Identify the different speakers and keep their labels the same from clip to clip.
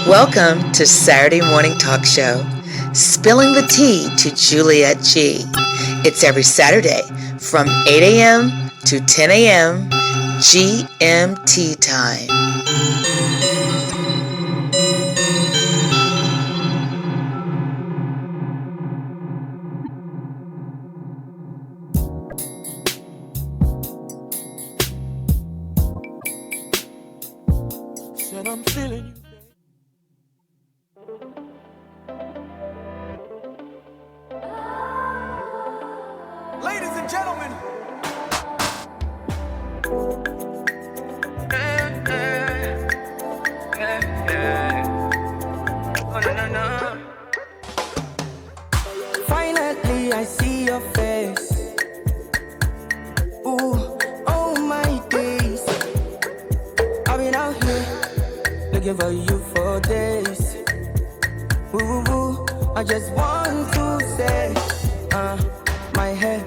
Speaker 1: Welcome to Saturday Morning Talk Show, Spilling the Tea to Juliet G. It's every Saturday from 8 a.m. to 10 a.m. GMT time.
Speaker 2: Said I'm feeling you. Ladies and gentlemen. Finally, I see your face. Ooh, oh my days. I've been out here looking for you for days. Ooh, I just want to say, my head,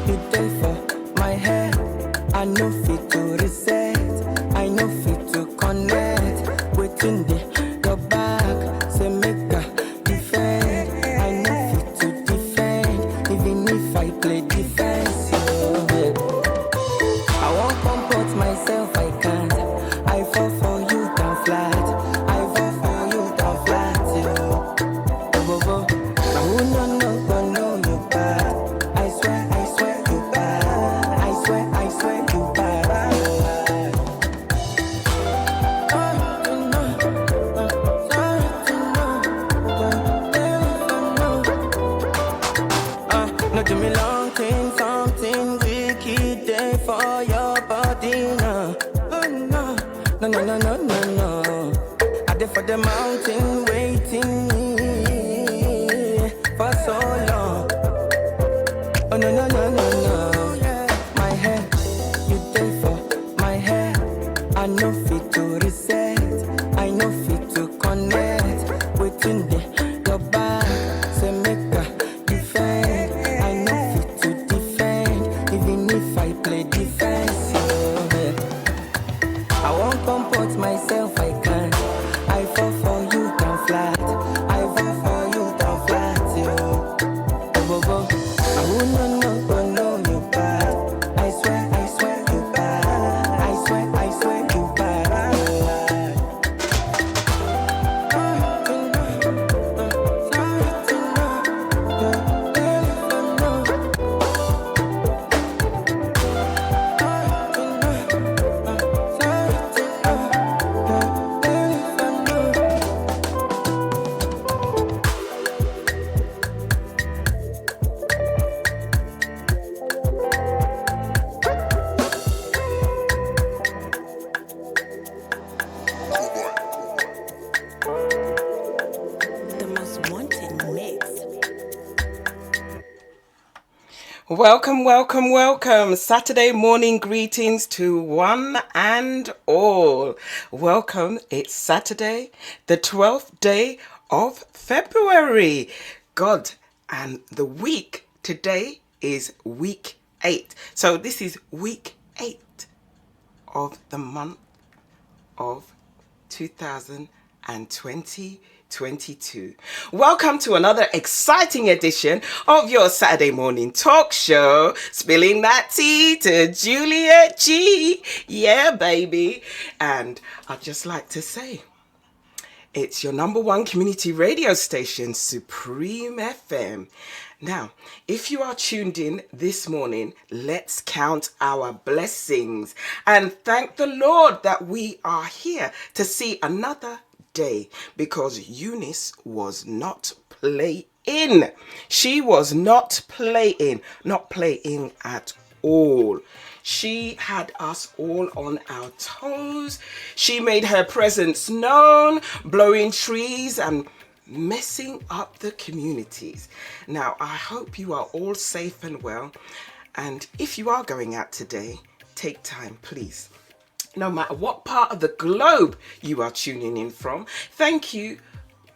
Speaker 2: you there for my head. I know fit to reset, I know fit to connect. Waiting there, your back, say make a defend. I know fit to defend, even if I play defense. Yeah. I won't comport myself, I can't. I fall for you down flat. I fall for you down flat. Yeah. Now who no know you bad. I swear you bad. I swear you bad. No do me long thing, something wicked there for your body now. Oh no. I there for the mountain waiting for so long. Oh no. My head, you there for my head. I know fit to reset, I know fit to connect. Waiting there, your back, say make a defend. I know fit to defend, even if I play defense. Yeah. I won't comport myself, I can't. I fall for you down flat. I fall for you down flat. Yeah. I will know you bad. I swear you bad. I swear you bad.
Speaker 3: The most wanted mix.
Speaker 4: Welcome. Saturday morning greetings to one and all. Welcome. It's Saturday, the 12th day of February. God, and the week today is week 8. So this is week 8 of the month of 2022. Welcome to another exciting edition of your Saturday morning talk show, Spilling That Tea to Juliet G. Yeah, baby. And I'd just like to say, it's your number one community radio station, Supreme FM. Now, if you are tuned in this morning, let's count our blessings and thank the Lord that we are here to see another day, because Eunice was not playing. She was not playing at all. She had us all on our toes. She made her presence known, blowing trees and messing up the communities. Now, I hope you are all safe and well. And if you are going out today, take time, please. No matter what part of the globe you are tuning in from, thank you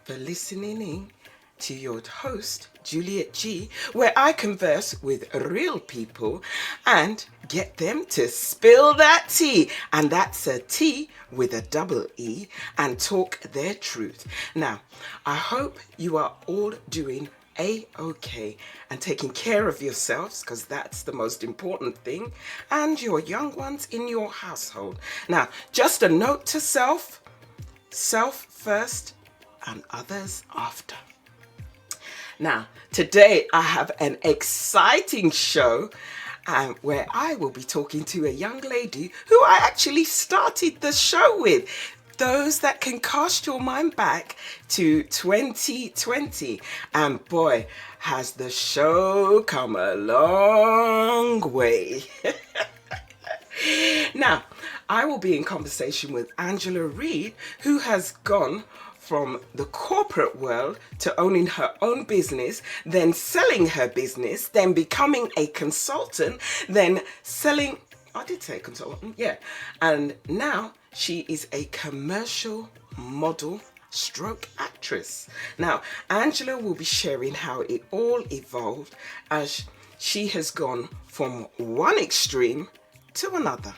Speaker 4: for listening in to your host, Juliet G, where I converse with real people and get them to spill that tea. And that's a T with a double E, and talk their truth. Now, I hope you are all doing A-OK and taking care of yourselves, because that's the most important thing, and your young ones in your household. Now, just a note to self first and others after. Now, today I have an exciting show where I will be talking to a young lady who I actually started the show with. Those that can cast your mind back to 2020. And boy, has the show come a long way. Now, I will be in conversation with Angela Reid, who has gone from the corporate world to owning her own business, then selling her business, then becoming a consultant, then selling, I did say consultant, yeah. And now she is a commercial model stroke actress. Now, Angela will be sharing how it all evolved as she has gone from one extreme to another.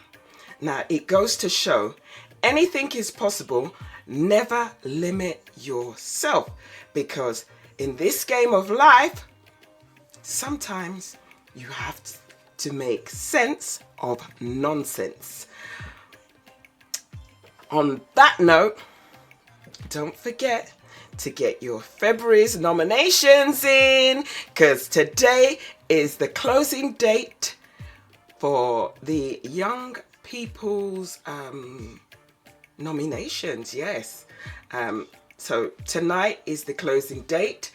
Speaker 4: Now, it goes to show anything is possible. Never limit yourself, because in this game of life, sometimes you have to make sense of nonsense. On that note, don't forget to get your February's nominations in, because today is the closing date for the Young People's nominations. Yes, so tonight is the closing date,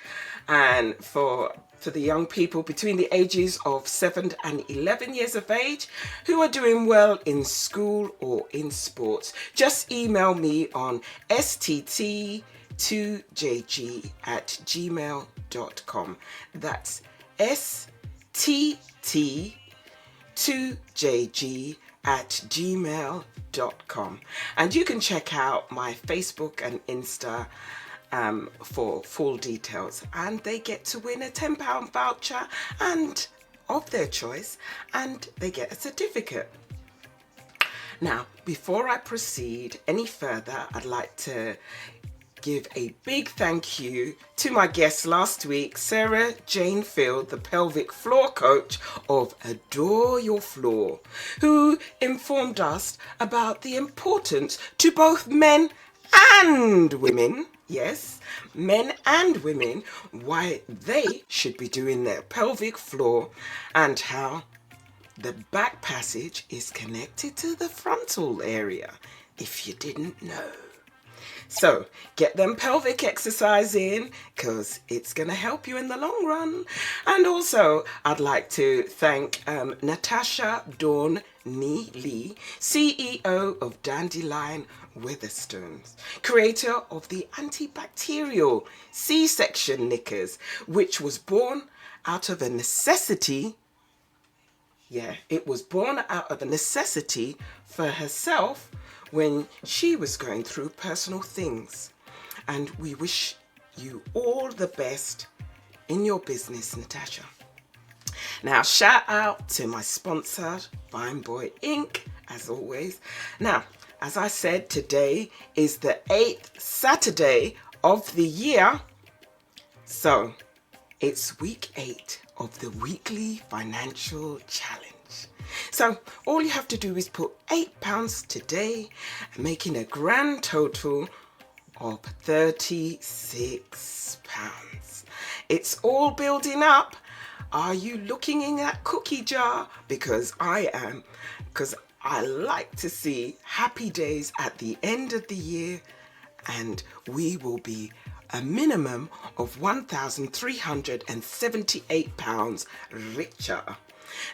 Speaker 4: and for the young people between the ages of 7 and 11 years of age who are doing well in school or in sports, just email me on stt2jg@gmail.com. That's stt2jg@gmail.com. And you can check out my Facebook and Insta for full details, and they get to win a £10 voucher and of their choice, and they get a certificate. Now, before I proceed any further, I'd like to give a big thank you to my guest last week, Sarah Jane Field, the pelvic floor coach of Adore Your Floor, who informed us about the importance to both men and women, yes, men and women, why they should be doing their pelvic floor, and how the back passage is connected to the frontal area, if you didn't know. So get them pelvic exercise in, because it's going to help you in the long run. And also, I'd like to thank Natasha Dawn Lee, CEO of Dandelion Weatherstones, creator of the antibacterial C-section knickers, which was born out of a necessity. Yeah, it was born out of a necessity for herself when she was going through personal things. And we wish you all the best in your business, Natasha. Now, shout out to my sponsor, Fine Boy Inc., as always. Now, as I said, today is the 8th Saturday of the year. So, it's week 8 of the weekly financial challenge. So all you have to do is put £8 today, making a grand total of £36. It's all building up. Are you looking in that cookie jar? Because I am, because I like to see happy days at the end of the year, and we will be a minimum of £1,378 richer.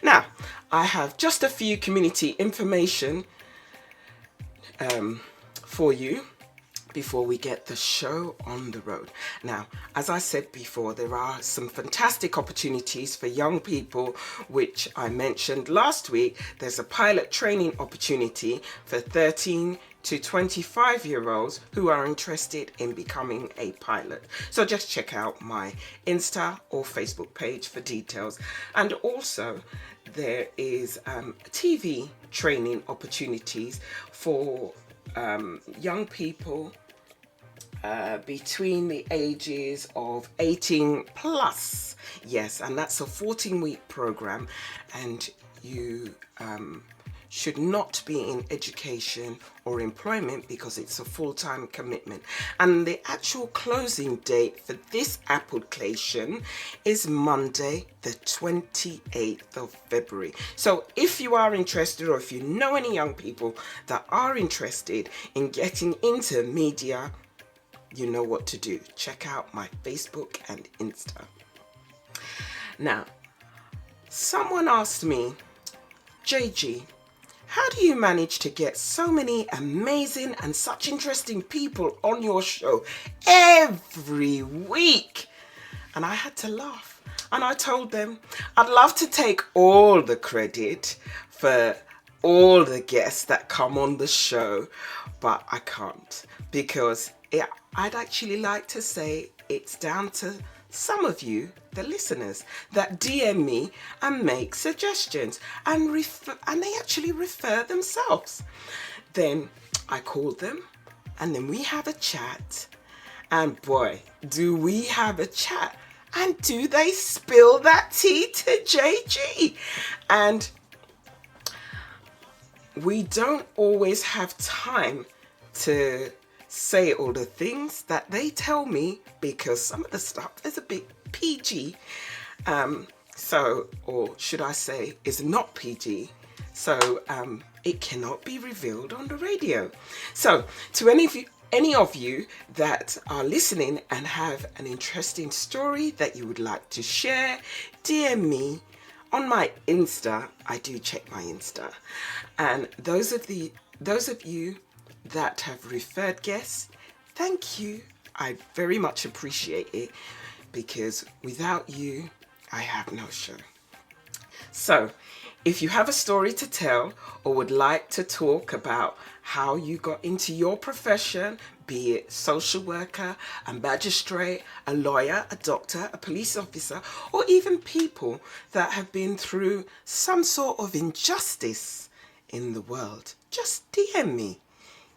Speaker 4: Now, I have just a few community information for you. before we get the show on the road. Now, as I said before, there are some fantastic opportunities for young people, which I mentioned last week. There's a pilot training opportunity for 13 to 25-year-olds who are interested in becoming a pilot. So just check out my Insta or Facebook page for details. And also there is TV training opportunities for young people between the ages of 18 plus. Yes, and that's a 14-week program, and you should not be in education or employment because it's a full-time commitment. And the actual closing date for this application is Monday the 28th of February. So if you are interested, or if you know any young people that are interested in getting into media, you know what to do. Check out my Facebook and Insta. Now, someone asked me, JG, how do you manage to get so many amazing and such interesting people on your show every week? And I had to laugh. And I told them I'd love to take all the credit for all the guests that come on the show, but I can't, because I'd actually like to say it's down to some of you, the listeners, that DM me and make suggestions and they actually refer themselves. Then I call them and then we have a chat, and boy, do we have a chat, and do they spill that tea to JG. And we don't always have time to say all the things that they tell me, because some of the stuff is a bit PG, or should I say is not PG, so it cannot be revealed on the radio. So to any of you that are listening and have an interesting story that you would like to share, DM me on my Insta. I do check my Insta. And those of you that have referred guests, thank you. I very much appreciate it, because without you, I have no show. So if you have a story to tell or would like to talk about how you got into your profession, be it social worker, a magistrate, a lawyer, a doctor, a police officer, or even people that have been through some sort of injustice in the world, just DM me.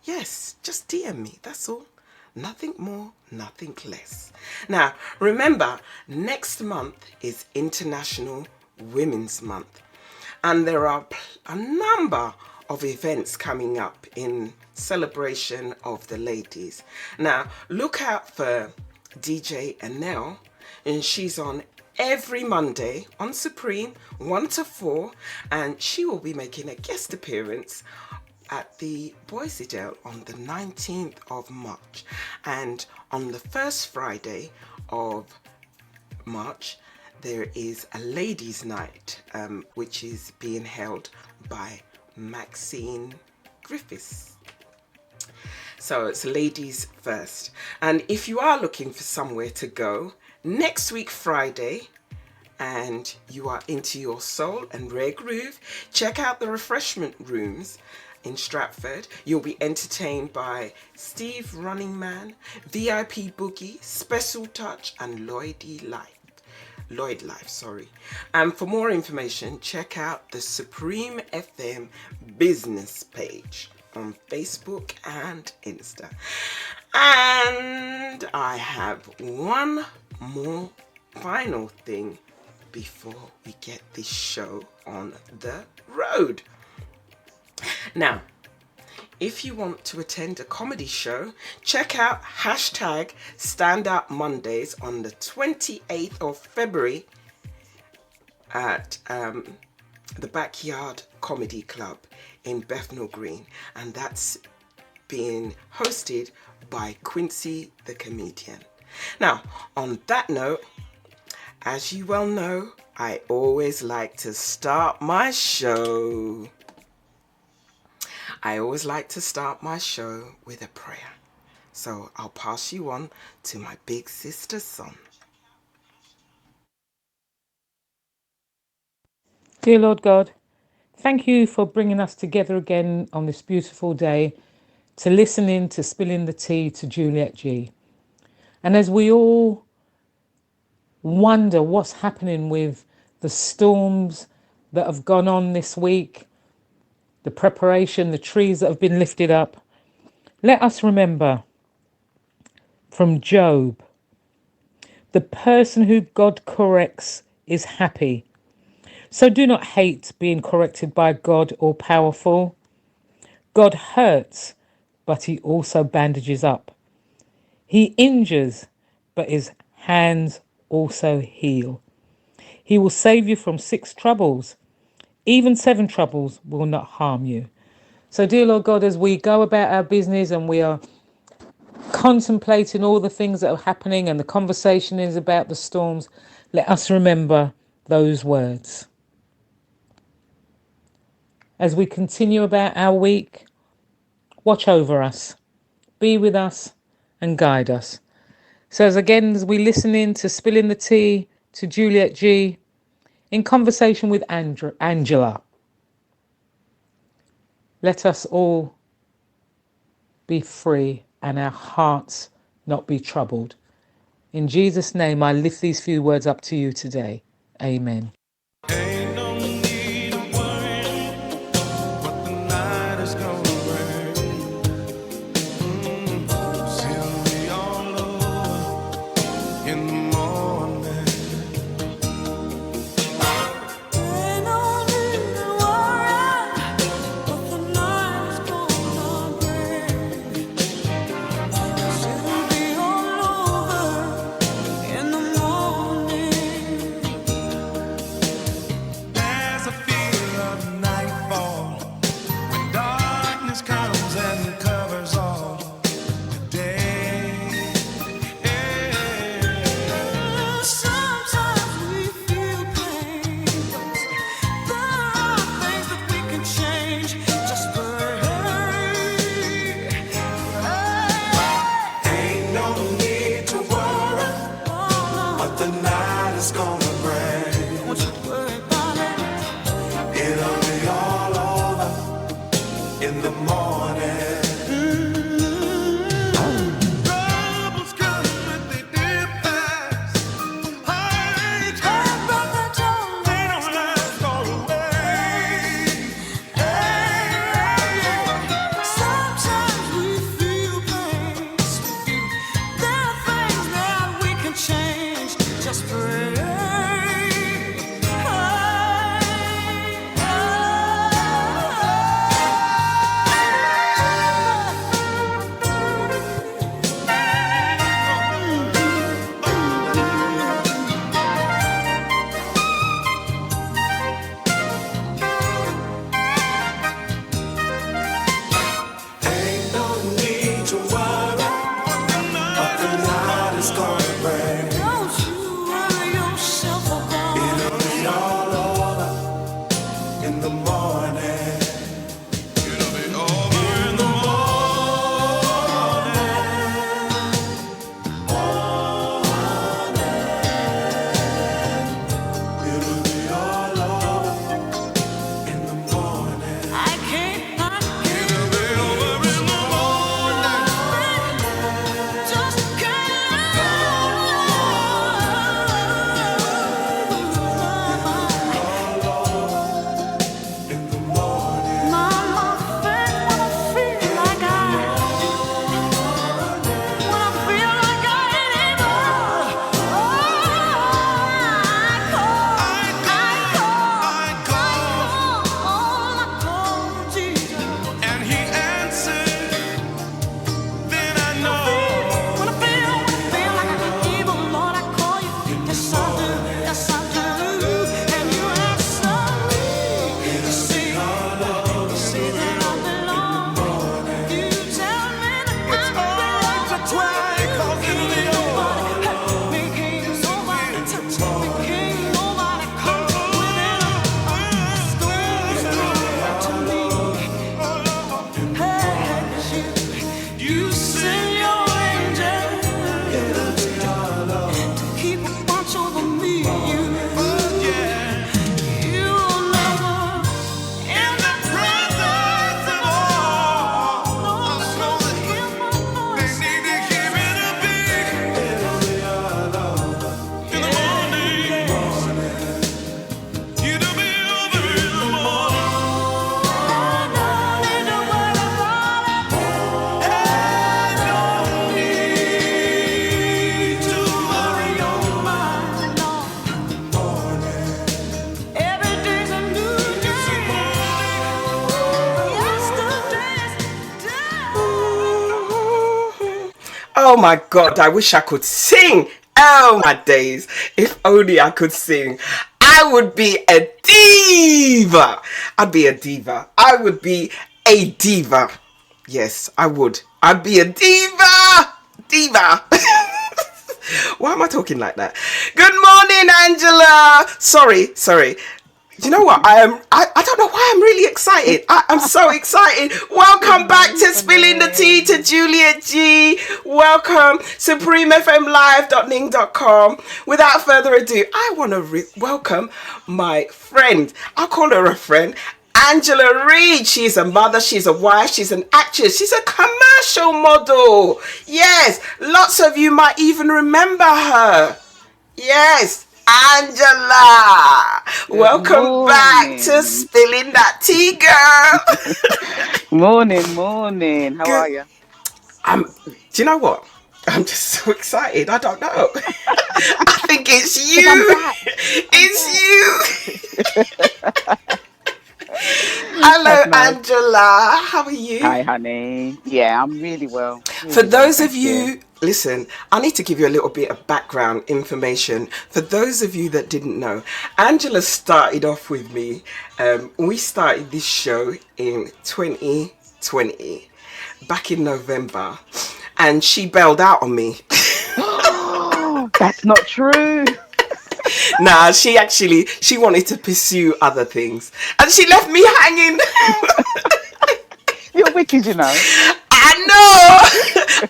Speaker 4: Yes, just DM me, that's all. Nothing more, nothing less. Now, remember, next month is International Women's Month, and there are a number of events coming up in celebration of the ladies. Now, look out for DJ Anel, and she's on every Monday on Supreme 1 to 4, and she will be making a guest appearance at the Boisidale on the 19th of March. And on the first Friday of March, there is a ladies' night, which is being held by Maxine Griffiths. So it's ladies first. And if you are looking for somewhere to go, next week Friday, and you are into your soul and rare groove, check out the refreshment rooms in Stratford. You'll be entertained by Steve Running Man, VIP Boogie, Special Touch, and Lloyd Life. And for more information, check out the Supreme FM business page on Facebook and Insta. And I have one more final thing before we get this show on the road. Now, if you want to attend a comedy show, check out hashtag Stand Up Mondays on the 28th of February at the Backyard Comedy Club in Bethnal Green, and that's being hosted by Quincy the Comedian. Now, on that note, as you well know, I always like to start my show with a prayer. So I'll pass you on to my big sister's son.
Speaker 5: Dear Lord God, thank you for bringing us together again on this beautiful day to listen in to Spilling the Tea to Juliet G. And as we all wonder what's happening with the storms that have gone on this week, the preparation, the trees that have been lifted up, let us remember from Job, the person who God corrects is happy. So do not hate being corrected by God or powerful. God hurts, but he also bandages up. He injures, but his hands also heal. He will save you from 6 troubles. Even 7 troubles will not harm you. So, dear Lord God, as we go about our business and we are contemplating all the things that are happening and the conversation is about the storms, let us remember those words. As we continue about our week, watch over us, be with us, and guide us. So as we listen in to Spilling the Tea to Juliet G, in conversation with Angela, let us all be free and our hearts not be troubled. In Jesus' name, I lift these few words up to you today. Amen.
Speaker 2: Ain't no need of worrying what the night is gonna bring. She'll be all over in the morning. Ain't no need to worry what the night is gonna bring. She'll be all over in the morning.
Speaker 4: Oh my God, I wish I could sing. Oh my days. If only I could sing. I would be a diva. I'd be a diva. I would be a diva. Yes, I would. I'd be a diva. Diva. Why am I talking like that? Good morning, Angela. Sorry. Do you know what? I don't know why I'm really excited. I'm so excited. Welcome back to Spilling the Tea to Juliet G. Welcome, supremefmlive.ning.com. Without further ado, I want to welcome my friend. I'll call her a friend. Angela Reid. She's a mother, she's a wife, she's an actress, she's a commercial model. Yes, lots of you might even remember her. Yes, Angela. Welcome back to Spilling That Tea, girl.
Speaker 6: Morning. How are you?
Speaker 4: Do you know what? I'm just so excited. I don't know. I think it's you. It's you. Hello, Angela. How are you?
Speaker 6: Hi, honey. Yeah, I'm really well.
Speaker 4: For those of you, listen, I need to give you a little bit of background information. For those of you that didn't know, Angela started off with me. We started this show in 2020, back in November, and she bailed out on me.
Speaker 6: That's not true.
Speaker 4: Nah, she wanted to pursue other things, and she left me hanging.
Speaker 6: You're wicked, you know.
Speaker 4: I know.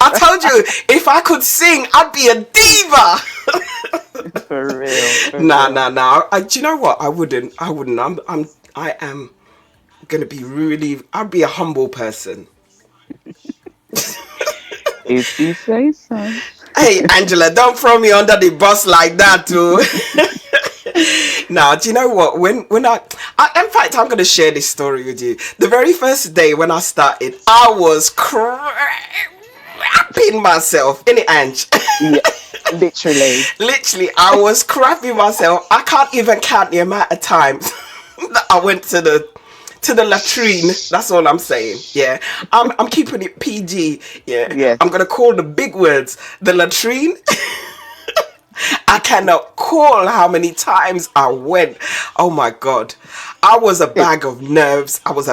Speaker 4: I told you, if I could sing, I'd be a diva.
Speaker 6: For real.
Speaker 4: Nah. Do you know what? I wouldn't. I am gonna be really. I'd be a humble person.
Speaker 6: If you say so.
Speaker 4: Hey, Angela, don't throw me under the bus like that, too. Now, do you know what? When I in fact, I'm going to share this story with you. The very first day when I started, I was crapping myself. Innit, Ange?
Speaker 6: Yeah, literally,
Speaker 4: I was crapping myself. I can't even count the amount of times that I went to the latrine. That's all I'm saying. Yeah, I'm keeping it PG. Yeah,
Speaker 6: yes.
Speaker 4: I'm gonna call the big words the latrine. I cannot call how many times I went. Oh my God, I was a bag of nerves. I was.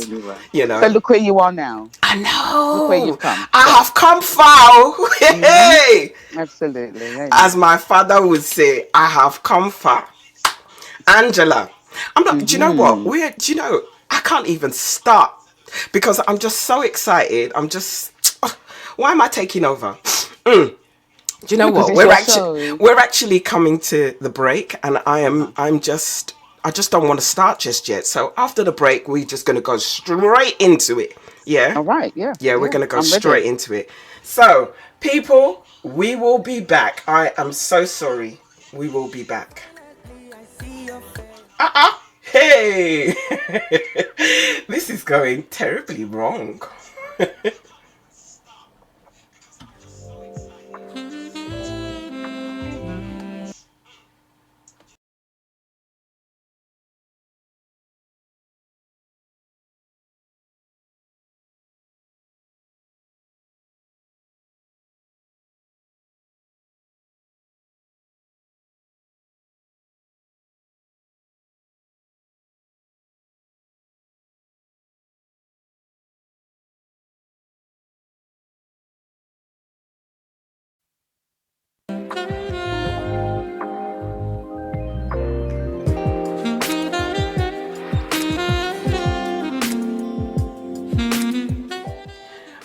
Speaker 6: Really were.
Speaker 4: You know.
Speaker 6: So look where you are now.
Speaker 4: I know.
Speaker 6: Look where you've come.
Speaker 4: I have come far. Hey.
Speaker 6: Absolutely. Yeah.
Speaker 4: As my father would say, I have come far. Angela. I'm not. Do you know what? I can't even start because I'm just so excited. Why am I taking over? Do you know what? We're actually coming to the break, and I just don't want to start just yet. So after the break, we're just going to go straight into it. Yeah.
Speaker 6: All right. Yeah.
Speaker 4: Yeah, we're going to go straight into it. So, people, we will be back. I am so sorry. We will be back. Hey! This is going terribly wrong.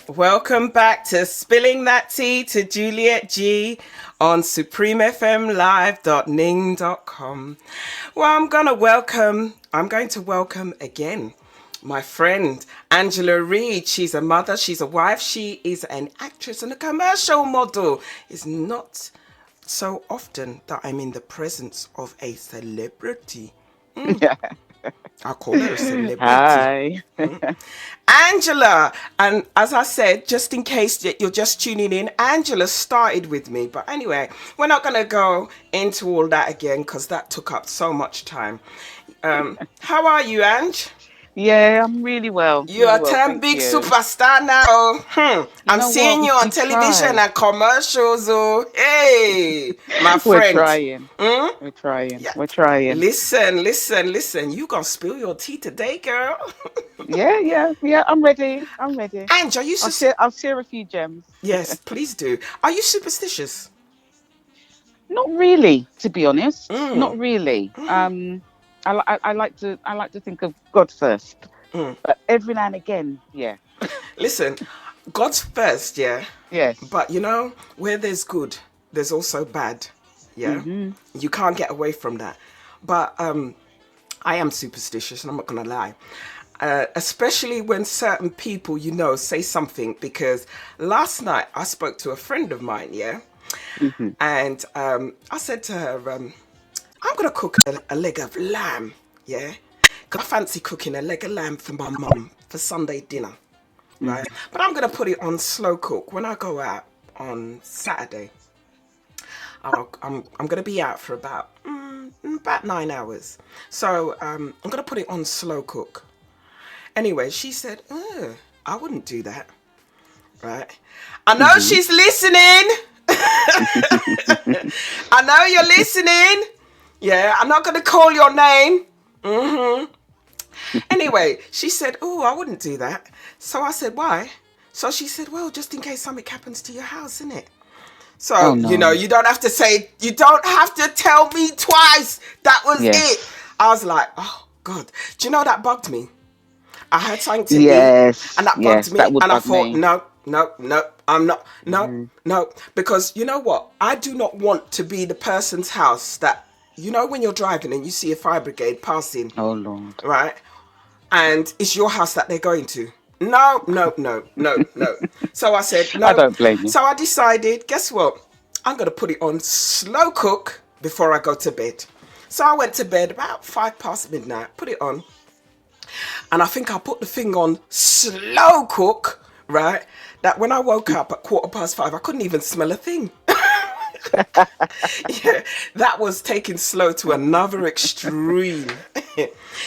Speaker 4: Welcome back to Spilling That Tea to Juliet G on supremefmlive.ning.com. Well, I'm going to welcome again my friend Angela Reid. She's a mother, she's a wife, she is an actress and a commercial model. It's not so often that I'm in the presence of a celebrity.
Speaker 6: Yeah.
Speaker 4: I'll call her a celebrity.
Speaker 6: Hi.
Speaker 4: Angela, and as I said, just in case you're just tuning in, Angela started with me. But anyway, we're not going to go into all that again because that took up so much time. How are you, Ange?
Speaker 6: Yeah, I'm really well.
Speaker 4: You're
Speaker 6: Really
Speaker 4: a
Speaker 6: well,
Speaker 4: 10
Speaker 6: thank
Speaker 4: big
Speaker 6: you.
Speaker 4: superstar now.
Speaker 6: You
Speaker 4: I'm
Speaker 6: know what?
Speaker 4: seeing you on
Speaker 6: We
Speaker 4: television
Speaker 6: try.
Speaker 4: and commercials. Oh, hey, my
Speaker 6: We're
Speaker 4: friend.
Speaker 6: trying.
Speaker 4: Hmm?
Speaker 6: We're trying.
Speaker 4: Yeah.
Speaker 6: We're trying.
Speaker 4: Listen. You gonna spill your tea today, girl.
Speaker 6: Yeah. I'm ready. I'm ready.
Speaker 4: Ange, are you
Speaker 6: I'll
Speaker 4: sus-
Speaker 6: share. I'll share a few gems.
Speaker 4: Yes, please do. Are you superstitious?
Speaker 6: Not really, to be honest.
Speaker 4: Mm,
Speaker 6: Not really.
Speaker 4: mm,
Speaker 6: I like to. I like to think of God first,
Speaker 4: mm.
Speaker 6: but every now and again, yeah.
Speaker 4: Listen, God's first, yeah.
Speaker 6: Yes.
Speaker 4: But you know, where there's good, there's also bad. Yeah.
Speaker 6: Mhm.
Speaker 4: You can't get away from that. But I am superstitious, and I'm not gonna lie. Especially when certain people, say something. Because last night I spoke to a friend of mine, yeah,
Speaker 6: Mhm.
Speaker 4: and I said to her, I'm gonna cook a leg of lamb, yeah, 'cause I fancy cooking a leg of lamb for my mum for Sunday dinner, right?
Speaker 6: Mhm.
Speaker 4: But I'm gonna put it on slow cook when I go out on Saturday. I'm gonna be out for about 9 hours, so I'm gonna put it on slow cook. Anyway, she said, I wouldn't do that, right? I know
Speaker 6: Mhm.
Speaker 4: she's listening. I know you're listening. Yeah, I'm not gonna call your name. Anyway, she said, I wouldn't do that. So I said, why? So she said, well, just in case something happens to your house, innit?
Speaker 6: Oh
Speaker 4: So,
Speaker 6: no.
Speaker 4: you don't have to say, you don't have to tell me twice. That was it.
Speaker 6: Yes.
Speaker 4: I was like, oh, God. Do you know that bugged me? I had something to eat and
Speaker 6: Yes.
Speaker 4: that bugged
Speaker 6: Yes. That
Speaker 4: me.
Speaker 6: would
Speaker 4: And I
Speaker 6: bug
Speaker 4: thought,
Speaker 6: me.
Speaker 4: no, I'm not,
Speaker 6: Mhm.
Speaker 4: no. Because you know what? I do not want to be the person's house that, when you're driving and you see a fire brigade passing,
Speaker 6: Oh Lord.
Speaker 4: right? And it's your house that they're going to. No. So I said,
Speaker 6: I
Speaker 4: no.
Speaker 6: don't blame you.
Speaker 4: So I decided, guess what? I'm going to put it on slow cook before I go to bed. So I went to bed about 5 past midnight, put it on. And I think I put the thing on slow cook, right? That when I woke up at 5:15, I couldn't even smell a thing. Yeah, that was taking slow to another extreme.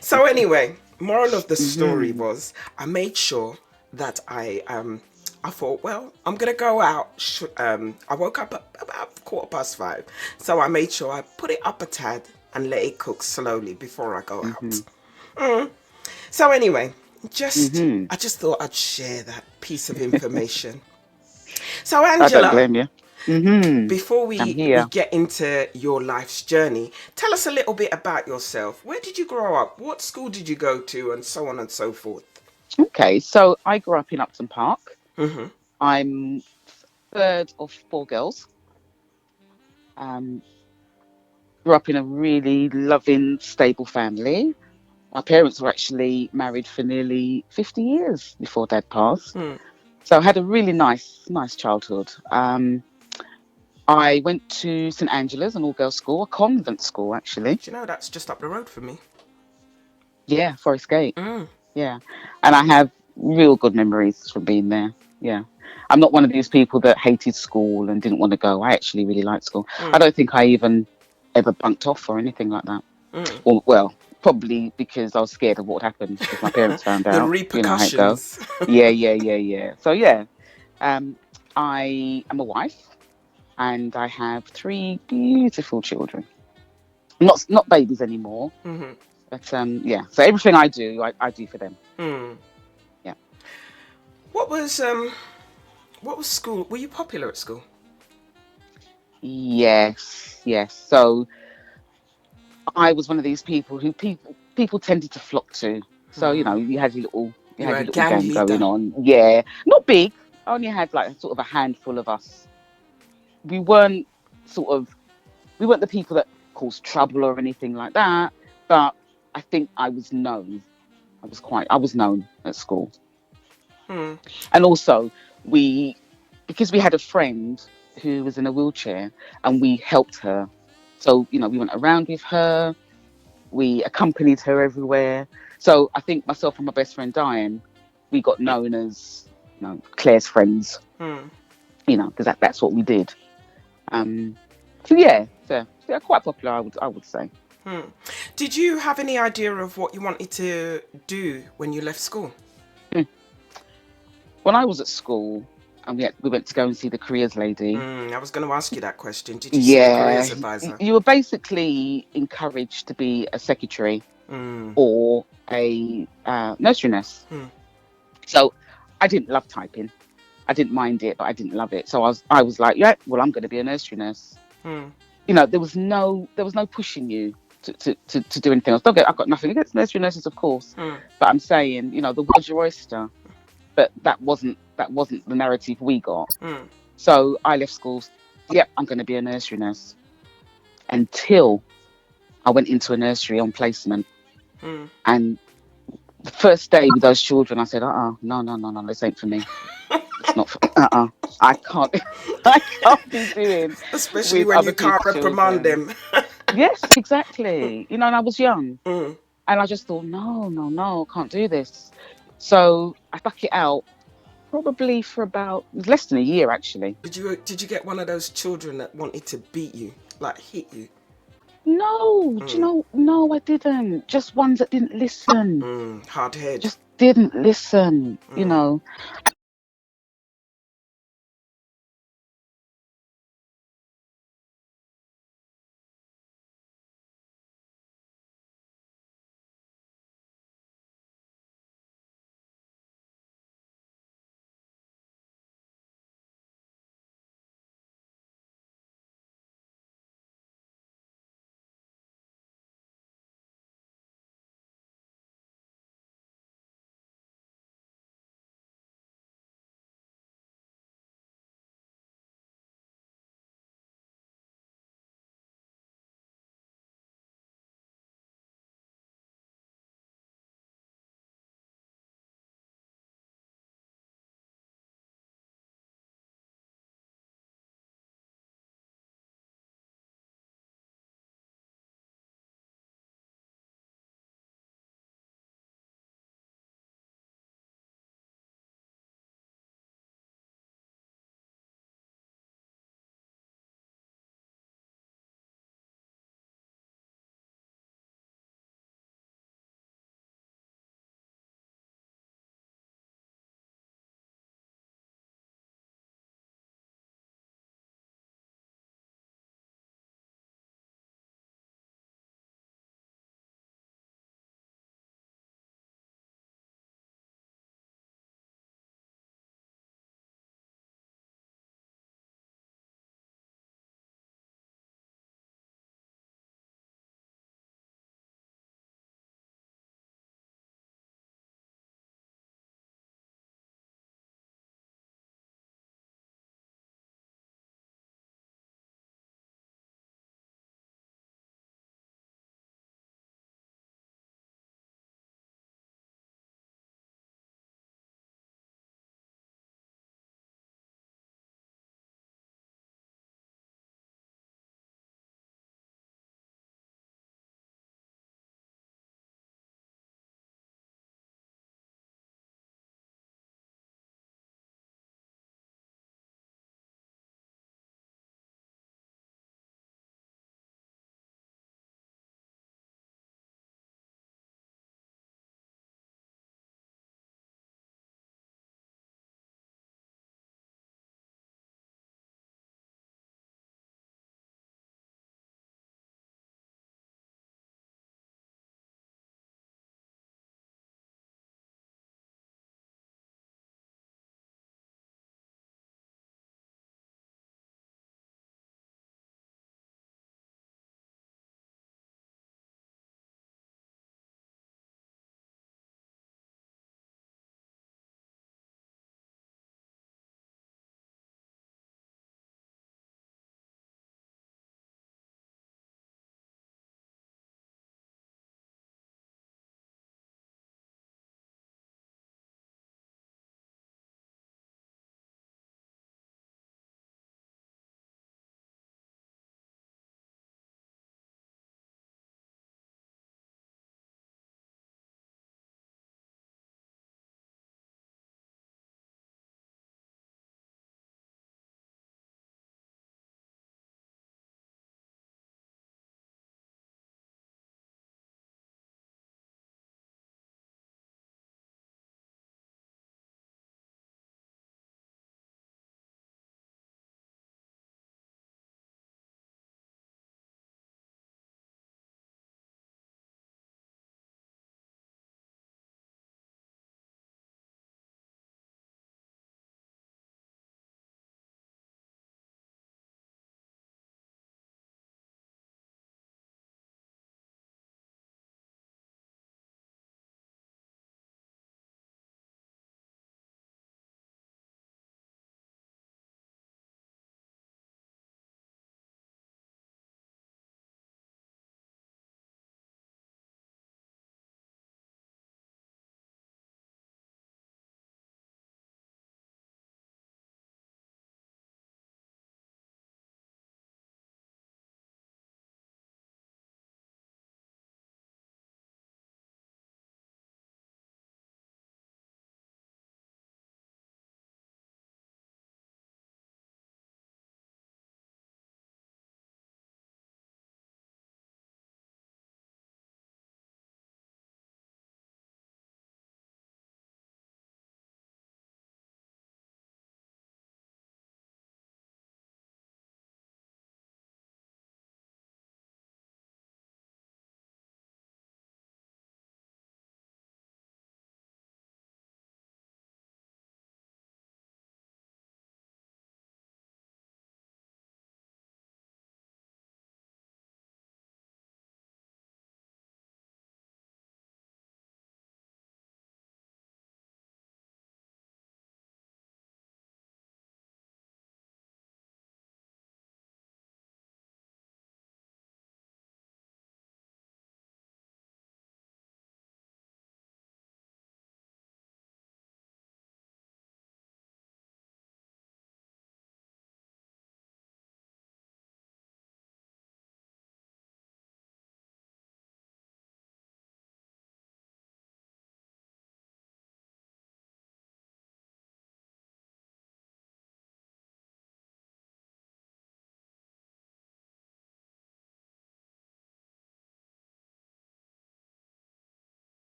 Speaker 4: So anyway, moral of the story
Speaker 6: Mhm.
Speaker 4: was I made sure that I thought, well, I'm gonna go out. I woke up at about 5:15, so I made sure I put it up a tad and let it cook slowly before I go out.
Speaker 6: Mhm.
Speaker 4: So anyway,
Speaker 6: Mhm.
Speaker 4: I just thought I'd share that piece of information. So
Speaker 6: I don't
Speaker 4: Angela,
Speaker 6: blame you. Mhm.
Speaker 4: before
Speaker 6: I'm
Speaker 4: we
Speaker 6: here.
Speaker 4: get into your life's journey, tell us a little bit about yourself. Where did you grow up? What school did you go to, and so on and so forth?
Speaker 6: Okay, so I grew up in Upton Park.
Speaker 4: Hmm.
Speaker 6: I'm third of four girls. Um, Grew up in a really loving, stable family. My parents were actually married for nearly 50 years before Dad passed.
Speaker 4: Hmm.
Speaker 6: So I had a really nice childhood. I went to St Angela's, an all-girls school, a convent school actually.
Speaker 4: Do you know that's just up the road from me?
Speaker 6: Yeah, Forest Gate.
Speaker 4: Mm.
Speaker 6: Yeah, and I have real good memories from being there. Yeah, I'm not one of these people that hated school and didn't want to go. I actually really liked school. I
Speaker 4: Mm.
Speaker 6: don't think I even ever bunked off or anything like that.
Speaker 4: Mm.
Speaker 6: Or well, probably because I was scared of what would happen if my parents found
Speaker 4: The
Speaker 6: out. You know how it go.
Speaker 4: repercussions.
Speaker 6: Yeah. So yeah, um, I am a wife and I have three beautiful children. Not babies anymore,
Speaker 4: Hmm.
Speaker 6: but yeah. So everything I do, I do for them.
Speaker 4: Mm.
Speaker 6: Yeah.
Speaker 4: What was school? Were you popular at school?
Speaker 6: Yes. So I was one of these people who people tended to flock to. So you
Speaker 4: You were
Speaker 6: had
Speaker 4: a
Speaker 6: your little
Speaker 4: gang
Speaker 6: gang going
Speaker 4: leader.
Speaker 6: on. Yeah, not big. I only had like sort of a handful of us. We weren't sort of we weren't the people that caused trouble or anything like that. But I think I was known. I was known at school.
Speaker 4: Hmm.
Speaker 6: And also we because we had a friend who was in a wheelchair and we helped her. So, we went around with her, we accompanied her everywhere. So I think myself and my best friend Diane, we got known as, Claire's friends,
Speaker 4: Hmm.
Speaker 6: because that's what we did. Um so yeah, quite popular I would say.
Speaker 4: Hmm. Did you have any idea of what you wanted to do when you left school?
Speaker 6: Mm. When I was at school and we went to go and see the careers lady,
Speaker 4: I was going to ask you that question. Did you see a
Speaker 6: yeah,
Speaker 4: careers advisor?
Speaker 6: you were basically encouraged to be a secretary
Speaker 4: Mm,
Speaker 6: or a nursery nurse.
Speaker 4: mm,
Speaker 6: So I didn't love typing. I didn't mind it, but I didn't love it. So I was like, yeah, well, I'm going to be a nursery nurse.
Speaker 4: mm,
Speaker 6: There was no pushing you to do anything else. Don't get, I've got nothing against nursery nurses, of course,
Speaker 4: mm,
Speaker 6: but I'm saying, the world's your oyster. But that wasn't the narrative we got.
Speaker 4: mm,
Speaker 6: So I left schools. Yep, I'm going to be a nursery nurse until I went into a nursery on placement.
Speaker 4: mm.
Speaker 6: And the first day with those children, I said, no, no, no, no, this ain't for me. It's not for, I can't, I can't be doing
Speaker 4: Especially
Speaker 6: with
Speaker 4: when you
Speaker 6: other
Speaker 4: can't
Speaker 6: people's
Speaker 4: reprimand
Speaker 6: children.
Speaker 4: them.
Speaker 6: Yes, exactly. And I was young,
Speaker 4: Mm.
Speaker 6: and I just thought, no, no, no, I can't do this. So I stuck it out probably for about less than a year, actually.
Speaker 4: Did you get one of those children that wanted to beat you, like hit you?
Speaker 6: No, do you
Speaker 4: Mm,
Speaker 6: know? No, I didn't. Just ones that didn't listen.
Speaker 4: hard head.
Speaker 6: Just didn't listen.
Speaker 4: Mm.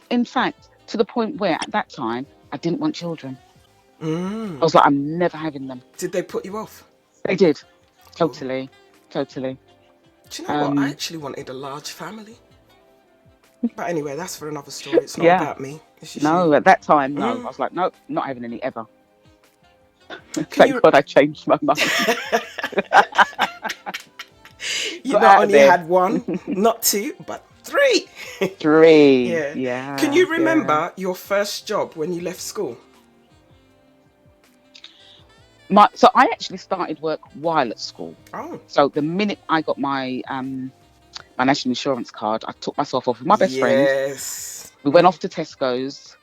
Speaker 6: in fact, to the point where at that time I didn't want children. I
Speaker 4: Mm.
Speaker 6: was like, I'm never having them.
Speaker 4: Did they put you off?
Speaker 6: They did.
Speaker 4: Oh.
Speaker 6: Totally. Totally.
Speaker 4: Do you know what? I actually wanted a large family. But anyway, that's for another story. It's not
Speaker 6: Yeah.
Speaker 4: about me. It's just
Speaker 6: No,
Speaker 4: you.
Speaker 6: at that time, no.
Speaker 4: Mm.
Speaker 6: I was like, no, not having any ever.
Speaker 4: Can
Speaker 6: Thank God I changed my mind.
Speaker 4: You
Speaker 6: Got
Speaker 4: not
Speaker 6: out of
Speaker 4: only
Speaker 6: there.
Speaker 4: had one, not two, but three.
Speaker 6: 3.
Speaker 4: Yeah.
Speaker 6: Yeah.
Speaker 4: Can you
Speaker 6: yeah.
Speaker 4: remember your first job when you left school?
Speaker 6: So I actually started work while at school.
Speaker 4: Oh.
Speaker 6: So the minute I got my national insurance card, I took myself off with my best friend.
Speaker 4: Yes.
Speaker 6: We went off to Tesco's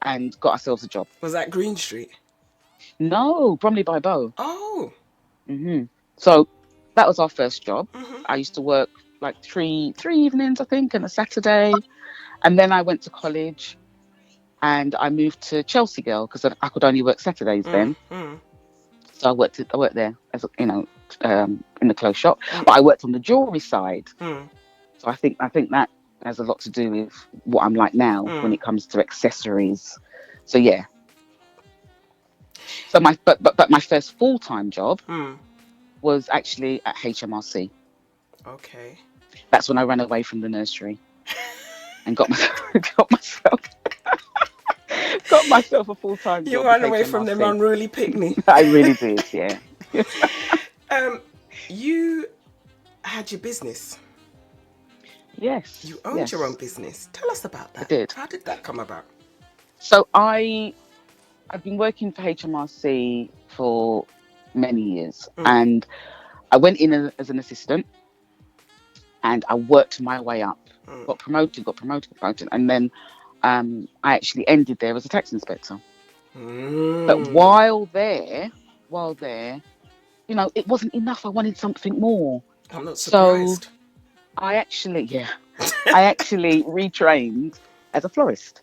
Speaker 6: and got ourselves a job.
Speaker 4: Was that Green Street?
Speaker 6: No, Bromley by Bow.
Speaker 4: Oh.
Speaker 6: So that was our first job.
Speaker 4: Mm-hmm.
Speaker 6: I used to work like three evenings, I think, and a Saturday. And then I went to college and I moved to Chelsea Girl because I could only work Saturdays then.
Speaker 4: Mm-hmm.
Speaker 6: So I worked there as in the clothes shop, but I worked on the jewelry side.
Speaker 4: Mm.
Speaker 6: So I think that has a lot to do with what I'm like now when it comes to accessories. So yeah. So my first full-time job was actually at HMRC.
Speaker 4: Okay.
Speaker 6: That's when I ran away from the nursery and got myself a full-time job.
Speaker 4: You ran
Speaker 6: at
Speaker 4: away from them
Speaker 6: HMRC.
Speaker 4: unruly picnic.
Speaker 6: I really did, yeah.
Speaker 4: You had your business.
Speaker 6: Yes.
Speaker 4: You owned your own business. Tell us about that.
Speaker 6: I did.
Speaker 4: How did that come about?
Speaker 6: So I've been working for HMRC for many years, and I went in as an assistant, and I worked my way up. Got promoted, and then I actually ended there as a tax inspector. But while there, it wasn't enough. I wanted something more.
Speaker 4: I'm not surprised.
Speaker 6: So I actually retrained as a florist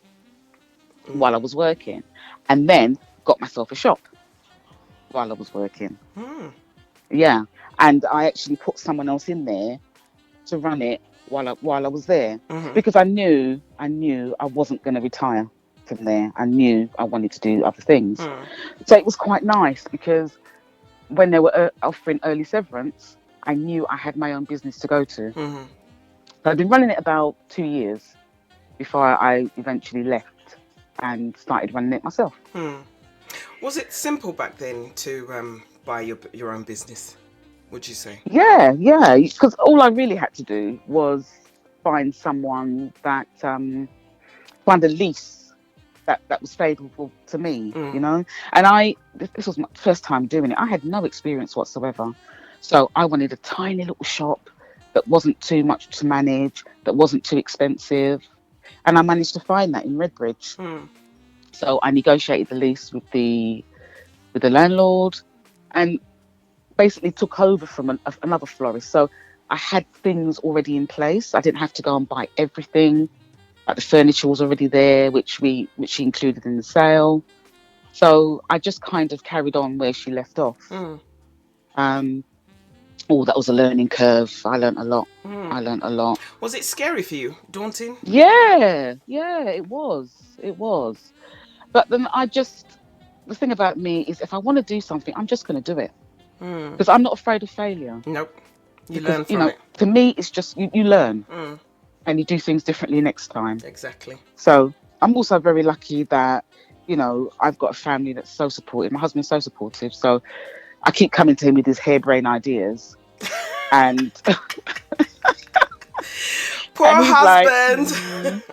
Speaker 6: while I was working, and then got myself a shop while I was working. Yeah, and I actually put someone else in there to run it while I was there, because I knew I wasn't going to retire from there. I knew I wanted to do other things. So it was quite nice because when they were offering early severance, I knew I had my own business to go to. So I'd been running it about 2 years before I eventually left and started running it myself.
Speaker 4: Was it simple back then to buy your own business, would you say?
Speaker 6: Yeah, because all I really had to do was find someone that find a lease that was favourable to me, And this was my first time doing it. I had no experience whatsoever. So I wanted a tiny little shop that wasn't too much to manage, that wasn't too expensive. And I managed to find that in Redbridge. So I negotiated the lease with the landlord and basically took over from another florist. So I had things already in place. I didn't have to go and buy everything. Like the furniture was already there, which she included in the sale. So I just kind of carried on where she left off. That was a learning curve. I learned a lot.
Speaker 4: Was it scary for you? Daunting?
Speaker 6: Yeah, it was. But then the thing about me is if I want to do something, I'm just going to do it. Because I'm not afraid of failure.
Speaker 4: Nope. Learn from it.
Speaker 6: To me, it's just you learn and you do things differently next time.
Speaker 4: Exactly.
Speaker 6: So I'm also very lucky that, I've got a family that's so supportive. My husband's so supportive. So I keep coming to him with his harebrained ideas. And
Speaker 4: poor
Speaker 6: and
Speaker 4: husband.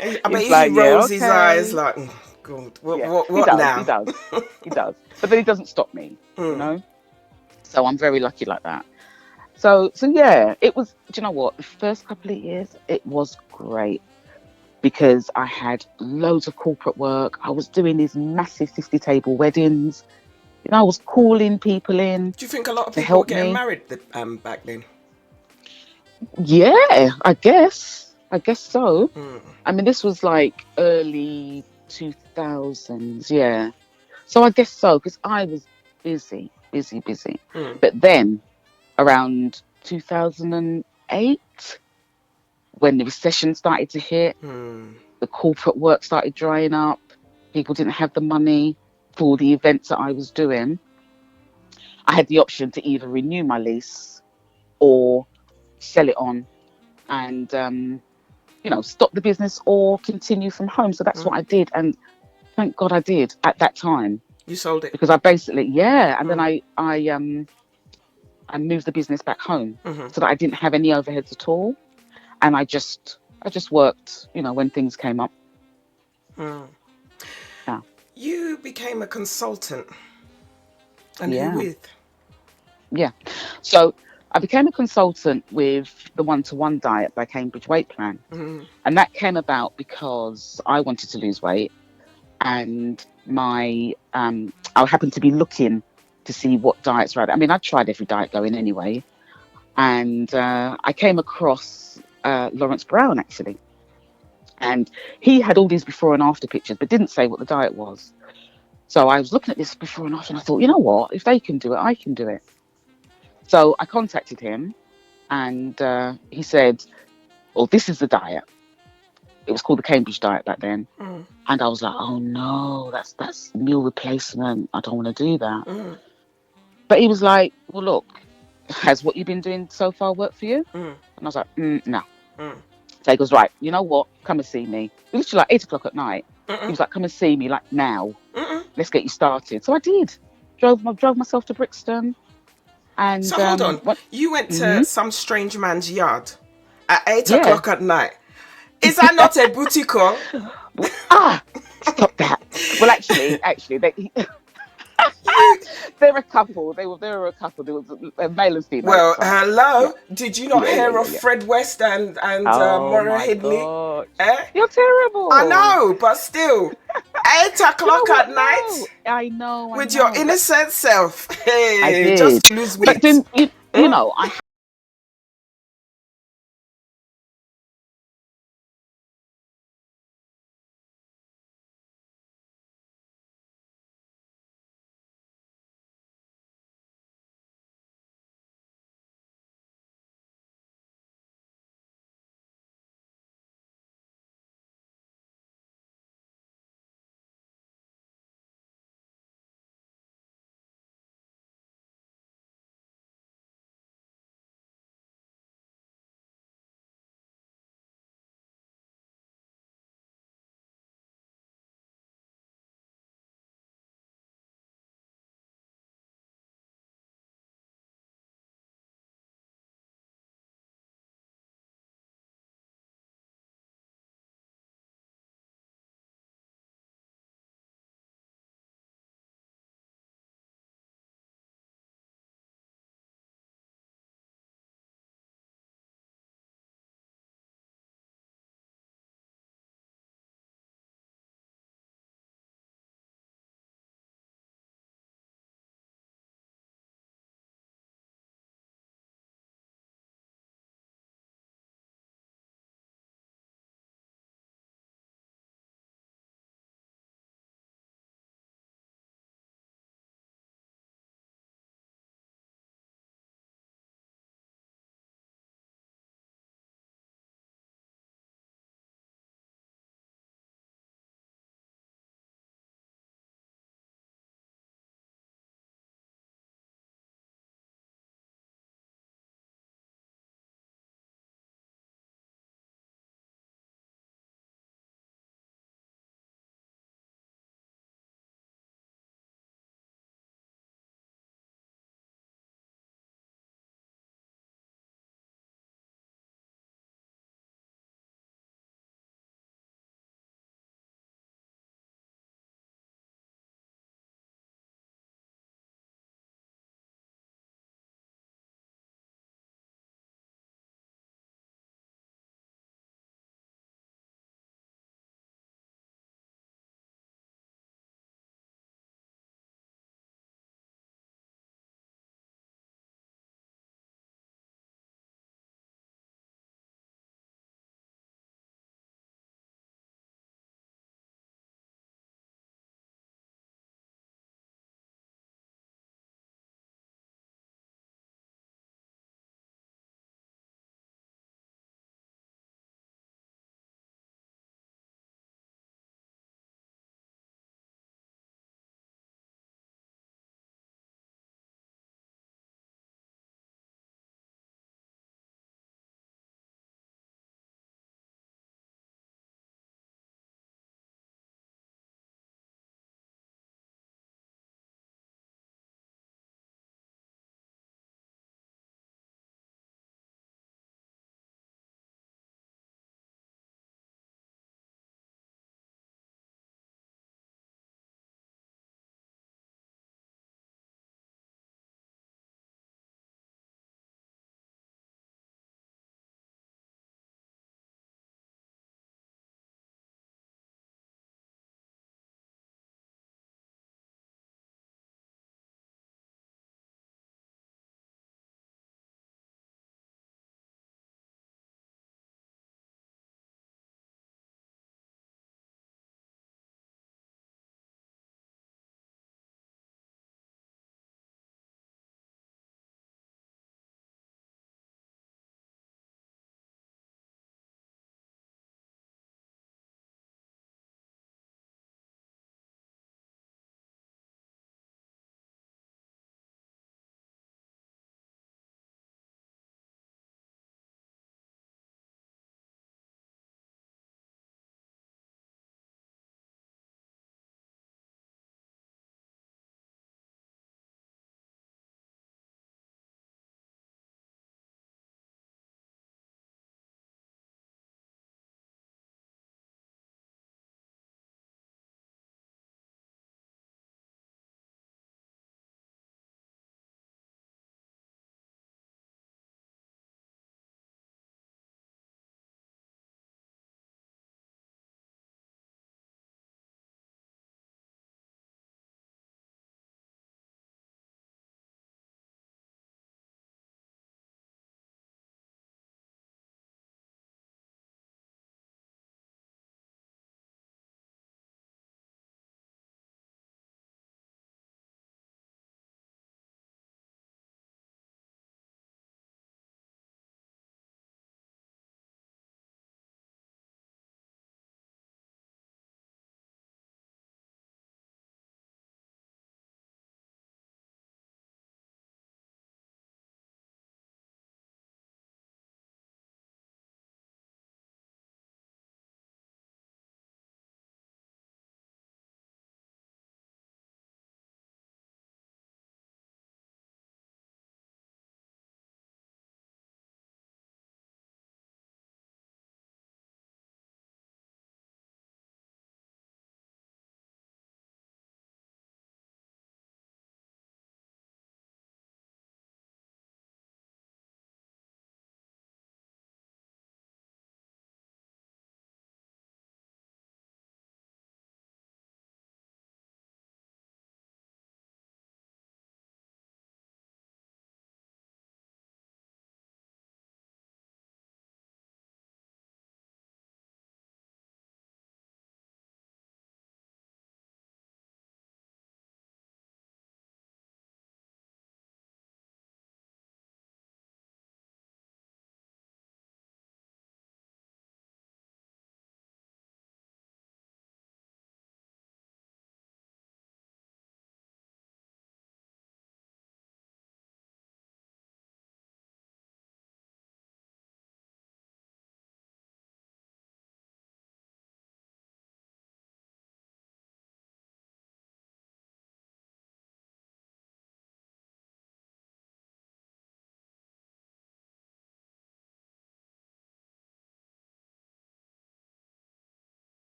Speaker 4: I bet he rolls his eyes like, God, what now?
Speaker 6: He does. But then he doesn't stop me, So I'm very lucky like that. So yeah, it was, do you know what? The first couple of years, it was great because I had loads of corporate work. I was doing these massive 50-table weddings. I was calling people in.
Speaker 4: Do you think a lot of people were getting married back then?
Speaker 6: Yeah, I guess so. I mean, this was like early 2000s, yeah. So I guess so, because I was busy. But then, around 2008, when the recession started to hit, the corporate work started drying up. People didn't have the money for the events that I was doing. I had the option to either renew my lease or sell it on and, stop the business or continue from home. So that's what I did. And thank God I did at that time,
Speaker 4: You sold it.
Speaker 6: because I basically, yeah. And then I moved the business back home so that I didn't have any overheads at all. And I just worked, when things came up. Yeah.
Speaker 4: You became a consultant. And who
Speaker 6: Yeah.
Speaker 4: with?
Speaker 6: Yeah. So I became a consultant with the one-to-one diet by Cambridge Weight Plan. And that came about because I wanted to lose weight, and I happened to be looking to see what diets were out there. I mean, I tried every diet going anyway. And I came across Lawrence Brown, actually. And he had all these before and after pictures, but didn't say what the diet was. So I was looking at this before and after, and I thought, you know what? If they can do it, I can do it. So I contacted him, and he said, well, this is the diet. It was called the Cambridge diet back then. And I was like, oh no, that's meal replacement. I don't want to do that. But he was like, well, look, has what you've been doing so far worked for you? And I was like, no. So he goes, right, you know what? Come and see me. It was literally like 8 o'clock at night. He was like, come and see me, like, now. Let's get you started. So I did. Drove myself to Brixton. And
Speaker 4: So hold on.
Speaker 6: what?
Speaker 4: You went to some strange man's yard at 8
Speaker 6: Yeah.
Speaker 4: o'clock at night. Is that not a boutique call?
Speaker 6: Stop that. Well, actually,
Speaker 4: You
Speaker 6: they're a couple. They were a couple. There was a male and female at
Speaker 4: well,
Speaker 6: the time.
Speaker 4: hello.
Speaker 6: Yeah.
Speaker 4: Did you not hear of
Speaker 6: Yeah.
Speaker 4: Fred West and
Speaker 6: Oh
Speaker 4: Maura
Speaker 6: my
Speaker 4: Hidley?
Speaker 6: God.
Speaker 4: Eh?
Speaker 6: You're
Speaker 4: I
Speaker 6: terrible.
Speaker 4: know, but still, 8
Speaker 6: You know
Speaker 4: o'clock
Speaker 6: what?
Speaker 4: at night
Speaker 6: No. I know.
Speaker 4: with your
Speaker 6: But
Speaker 4: innocent self.
Speaker 6: I
Speaker 4: Hey, just
Speaker 6: did.
Speaker 4: to lose
Speaker 6: But
Speaker 4: weight.
Speaker 6: then, I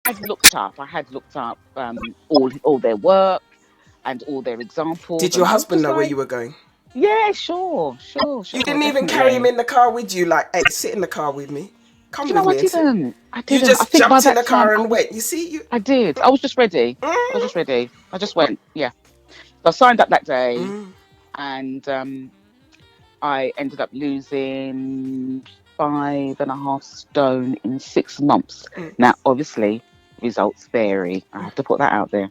Speaker 6: I had looked up all their work and all their examples,
Speaker 4: Did your
Speaker 6: and I was
Speaker 4: husband
Speaker 6: just
Speaker 4: know where
Speaker 6: like,
Speaker 4: you were going?
Speaker 6: yeah, sure,
Speaker 4: You didn't even carry him
Speaker 6: definitely.
Speaker 4: in the car with you, like, hey, sit in the car with me. Come
Speaker 6: Do you
Speaker 4: with
Speaker 6: know,
Speaker 4: me and sit.
Speaker 6: I
Speaker 4: You
Speaker 6: didn't. I
Speaker 4: just
Speaker 6: think by
Speaker 4: jumped in
Speaker 6: that
Speaker 4: the
Speaker 6: time
Speaker 4: car and went. You see, you.
Speaker 6: I did. I was just ready. I was
Speaker 4: Mm,
Speaker 6: just ready. I just went. Yeah. So I signed up that day,
Speaker 4: mm,
Speaker 6: and I ended up losing 5.5 stone in 6 months.
Speaker 4: mm,
Speaker 6: Now, obviously, results vary. I have to put that out there.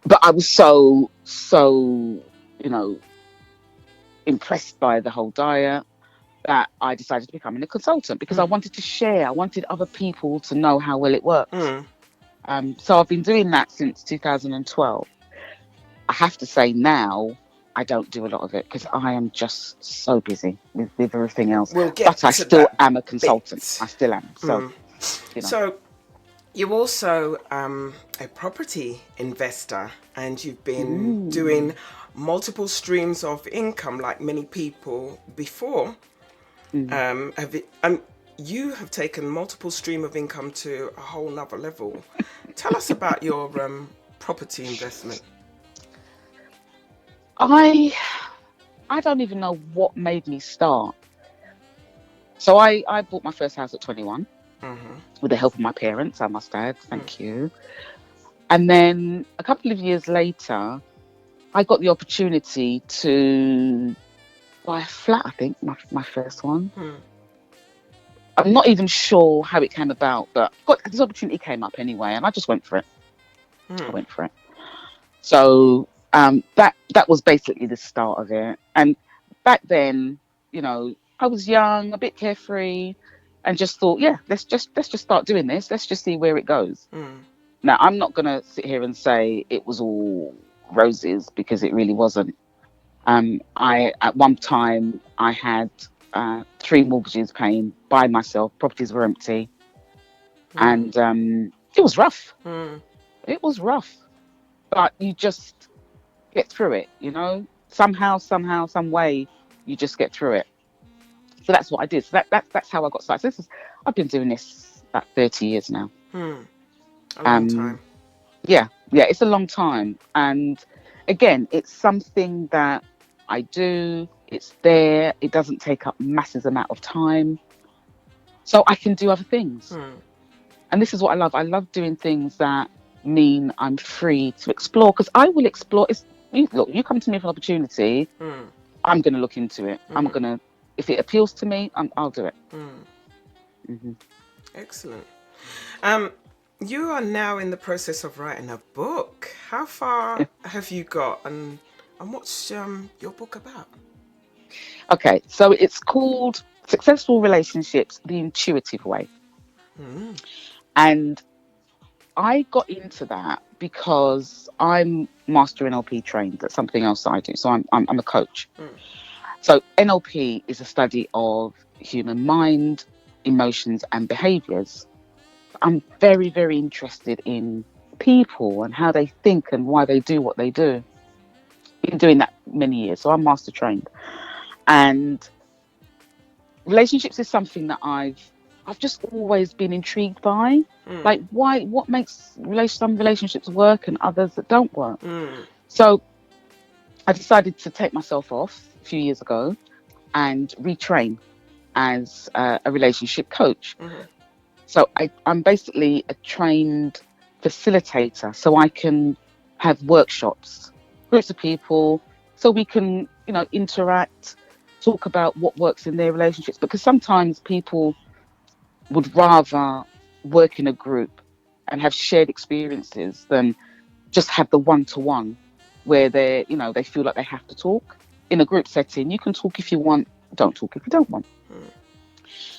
Speaker 6: But I was so, you know, impressed by the whole diet that I decided to become a consultant because I
Speaker 4: mm,
Speaker 6: wanted to share. I wanted other people to know how well it worked.
Speaker 4: mm.
Speaker 6: So I've been doing that since 2012. I have to say now I don't do a lot of it because I am just so busy with everything else.
Speaker 4: We'll
Speaker 6: But
Speaker 4: get
Speaker 6: I
Speaker 4: to
Speaker 6: still
Speaker 4: that
Speaker 6: am a consultant. I
Speaker 4: bit.
Speaker 6: still am. So, you know.
Speaker 4: So, you're also a property investor, and you've been doing
Speaker 6: Mm,
Speaker 4: multiple streams of income, like many people before.
Speaker 6: mm.
Speaker 4: Have it, you have taken multiple stream of income to a whole nother level. Tell us about your property investment.
Speaker 6: I I don't even know what made me start. So I bought my first house at 21
Speaker 4: Mm-hmm.
Speaker 6: with the help of my parents, I must add. Thank you. And then a couple of years later, I got the opportunity to buy a flat, I think, my first one.
Speaker 4: Mm,
Speaker 6: I'm not even sure how it came about, but this opportunity came up anyway, and I just went for it. I
Speaker 4: mm,
Speaker 6: went for it. So that was basically the start of it. And back then, I was young, a bit carefree, and just thought, yeah, let's just start doing this. Let's just see where it goes.
Speaker 4: mm,
Speaker 6: Now, I'm not gonna sit here and say it was all roses because it really wasn't. I at one time I had three mortgages paying by myself. Properties were empty,
Speaker 4: mm,
Speaker 6: and it was rough.
Speaker 4: mm,
Speaker 6: It was rough, but you just get through it. Somehow, some way, you just get through it. So that's what I did. So that's how I got started. So I've been doing this about 30 years now.
Speaker 4: mm. A long
Speaker 6: Um,
Speaker 4: time.
Speaker 6: yeah, it's a long time, and again, it's something that I do. It's there. It doesn't take up massive amount of time, so I can do other things.
Speaker 4: Mm,
Speaker 6: And this is what I love. I love doing things that mean I'm free to explore because I will explore. Look, you come to me for an opportunity,
Speaker 4: mm,
Speaker 6: I'm going to look into it.
Speaker 4: mm-hmm,
Speaker 6: If it appeals to me, I'll do it.
Speaker 4: mm.
Speaker 6: Hmm.
Speaker 4: Excellent. Um, you are now in the process of writing a book. How far have you got, and what's your book about?
Speaker 6: Okay, so it's called Successful Relationships the Intuitive Way.
Speaker 4: Mm,
Speaker 6: And I got into that because I'm master NLP trained. That's something else that I do. So I'm a coach.
Speaker 4: mm,
Speaker 6: So NLP is a study of human mind, emotions, and behaviors. I'm very, very interested in people and how they think and why they do what they do. Been doing that many years, so I'm master trained. And relationships is something that I've just always been intrigued by.
Speaker 4: mm,
Speaker 6: Like, what makes some relationships work and others that don't work?
Speaker 4: mm,
Speaker 6: So I decided to take myself off a few years ago and retrain as a relationship coach.
Speaker 4: mm,
Speaker 6: So I'm basically a trained facilitator, so I can have workshops, groups of people, so we can, interact, talk about what works in their relationships. Because sometimes people would rather work in a group and have shared experiences than just have the one-to-one where they feel like they have to talk. In a group setting, you can talk if you want, don't talk if you don't want.
Speaker 4: mm,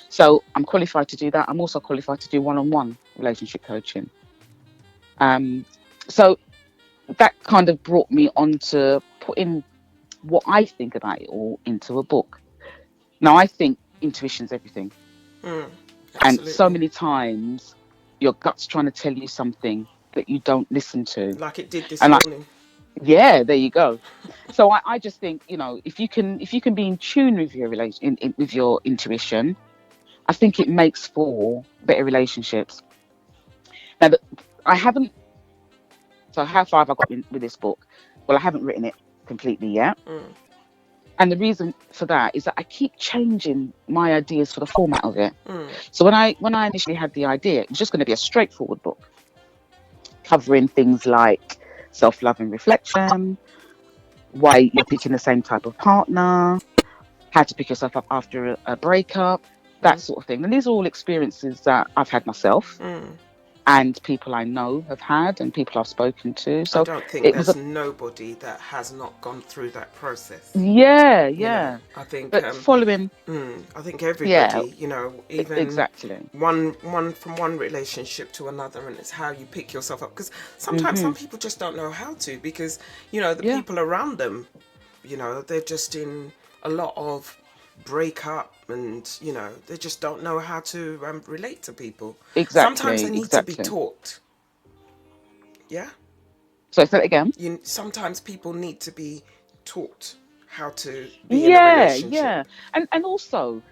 Speaker 6: So I'm qualified to do that. I'm also qualified to do one-on-one relationship coaching. Um, so that kind of brought me on to putting what I think about it all into a book. Now, I think intuition's everything.
Speaker 4: mm.
Speaker 6: And so
Speaker 4: Absolutely.
Speaker 6: many times your gut's trying to tell you something that you don't listen to.
Speaker 4: Like it did this
Speaker 6: And
Speaker 4: morning.
Speaker 6: yeah, there you go. So I just think, if you can be in tune with your with your intuition, I think it makes for better relationships. Now, I haven't. So how far have I got with this book? Well, I haven't written it completely yet.
Speaker 4: Mm.
Speaker 6: And the reason for that is that I keep changing my ideas for the format of it.
Speaker 4: Mm.
Speaker 6: So when I initially had the idea, it was just going to be a straightforward book covering things like self-love and reflection, why you're picking the same type of partner, how to pick yourself up after a breakup, that
Speaker 4: Mm.
Speaker 6: sort of thing. And these are all experiences that I've had myself
Speaker 4: Mm.
Speaker 6: and people I know have had and people I've spoken to.
Speaker 4: I
Speaker 6: So
Speaker 4: don't think
Speaker 6: it was
Speaker 4: there's
Speaker 6: a
Speaker 4: nobody that has not gone through that process.
Speaker 6: yeah,
Speaker 4: You know,
Speaker 6: yeah.
Speaker 4: I think
Speaker 6: But following,
Speaker 4: I think
Speaker 6: yeah,
Speaker 4: everybody, you know, even
Speaker 6: exactly.
Speaker 4: one from one relationship to another, and it's how you pick yourself up. Because sometimes
Speaker 6: Hmm.
Speaker 4: some people just don't know how to, because you know the
Speaker 6: Yeah,
Speaker 4: people around them, you know, they're just in a lot of breakup, and you know they just don't know how to relate to people. Sometimes they
Speaker 6: exactly,
Speaker 4: need to be
Speaker 6: exactly.
Speaker 4: taught. Yeah,
Speaker 6: So say that again.
Speaker 4: you sometimes people need to be taught how to be in a
Speaker 6: Yeah, yeah.
Speaker 4: relationship.
Speaker 6: And also,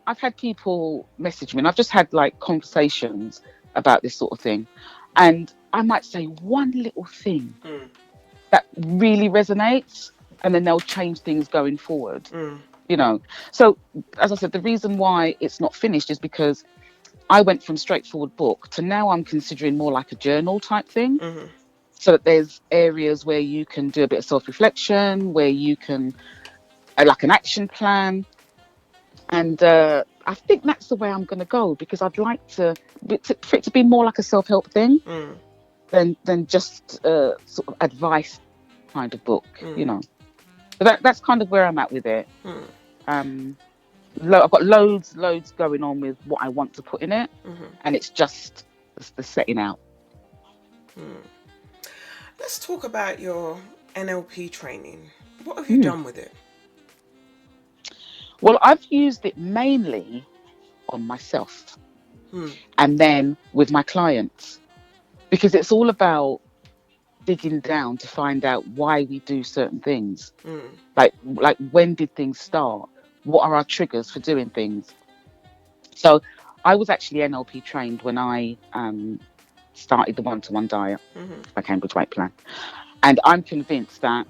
Speaker 6: I've had people message me and I've just had like conversations about this sort of thing. And I might say one little thing
Speaker 4: Mm.
Speaker 6: that really resonates and then they'll change things going forward,
Speaker 4: Mm.
Speaker 6: you know. So as I said, the reason why it's not finished is because I went from straightforward book to now I'm considering more like a journal type thing.
Speaker 4: Mm-hmm.
Speaker 6: So that there's areas where you can do a bit of self-reflection, where you can like an action plan. And I think that's the way I'm going to go because I'd like for it to be more like a self-help thing
Speaker 4: Mm.
Speaker 6: than just sort of advice kind of book,
Speaker 4: Mm.
Speaker 6: So that's kind of where I'm at with it.
Speaker 4: Mm.
Speaker 6: Um, I've got loads going on with what I want to put in it,
Speaker 4: Mm-hmm.
Speaker 6: and it's just the setting out.
Speaker 4: Mm. Let's talk about your NLP training. What have you
Speaker 6: Hmm.
Speaker 4: done with it?
Speaker 6: Well, I've used it mainly on myself
Speaker 4: Mm.
Speaker 6: and then with my clients because it's all about digging down to find out why we do certain things.
Speaker 4: Mm.
Speaker 6: Like when did things start? What are our triggers for doing things? So I was actually NLP trained when I started the one-to-one diet
Speaker 4: Mm-hmm.
Speaker 6: by Cambridge Weight Plan. And I'm convinced that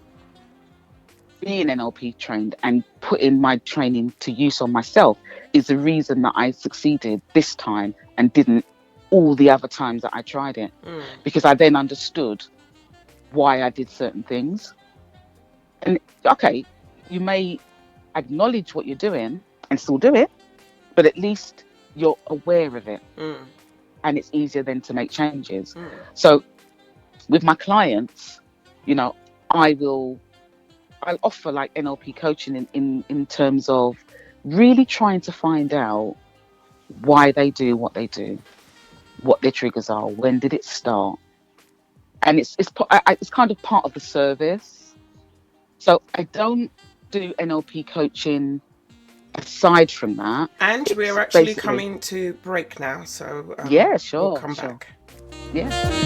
Speaker 6: being NLP trained and putting my training to use on myself is the reason that I succeeded this time and didn't all the other times that I tried it.
Speaker 4: Mm.
Speaker 6: Because I then understood why I did certain things. And okay, you may acknowledge what you're doing and still do it, but at least you're aware of it
Speaker 4: Mm.
Speaker 6: and it's easier then to make changes.
Speaker 4: Mm.
Speaker 6: So with my clients, you know, I will I'll offer like NLP coaching in terms of really trying to find out why they do what they do, what their triggers are, when did it start, and it's kind of part of the service. So I don't do NLP coaching aside from that.
Speaker 4: And we're
Speaker 6: It's
Speaker 4: actually
Speaker 6: basically
Speaker 4: coming to break now, so
Speaker 6: yeah,
Speaker 4: we'll
Speaker 6: sure,
Speaker 4: come
Speaker 6: sure,
Speaker 4: back.
Speaker 6: yeah.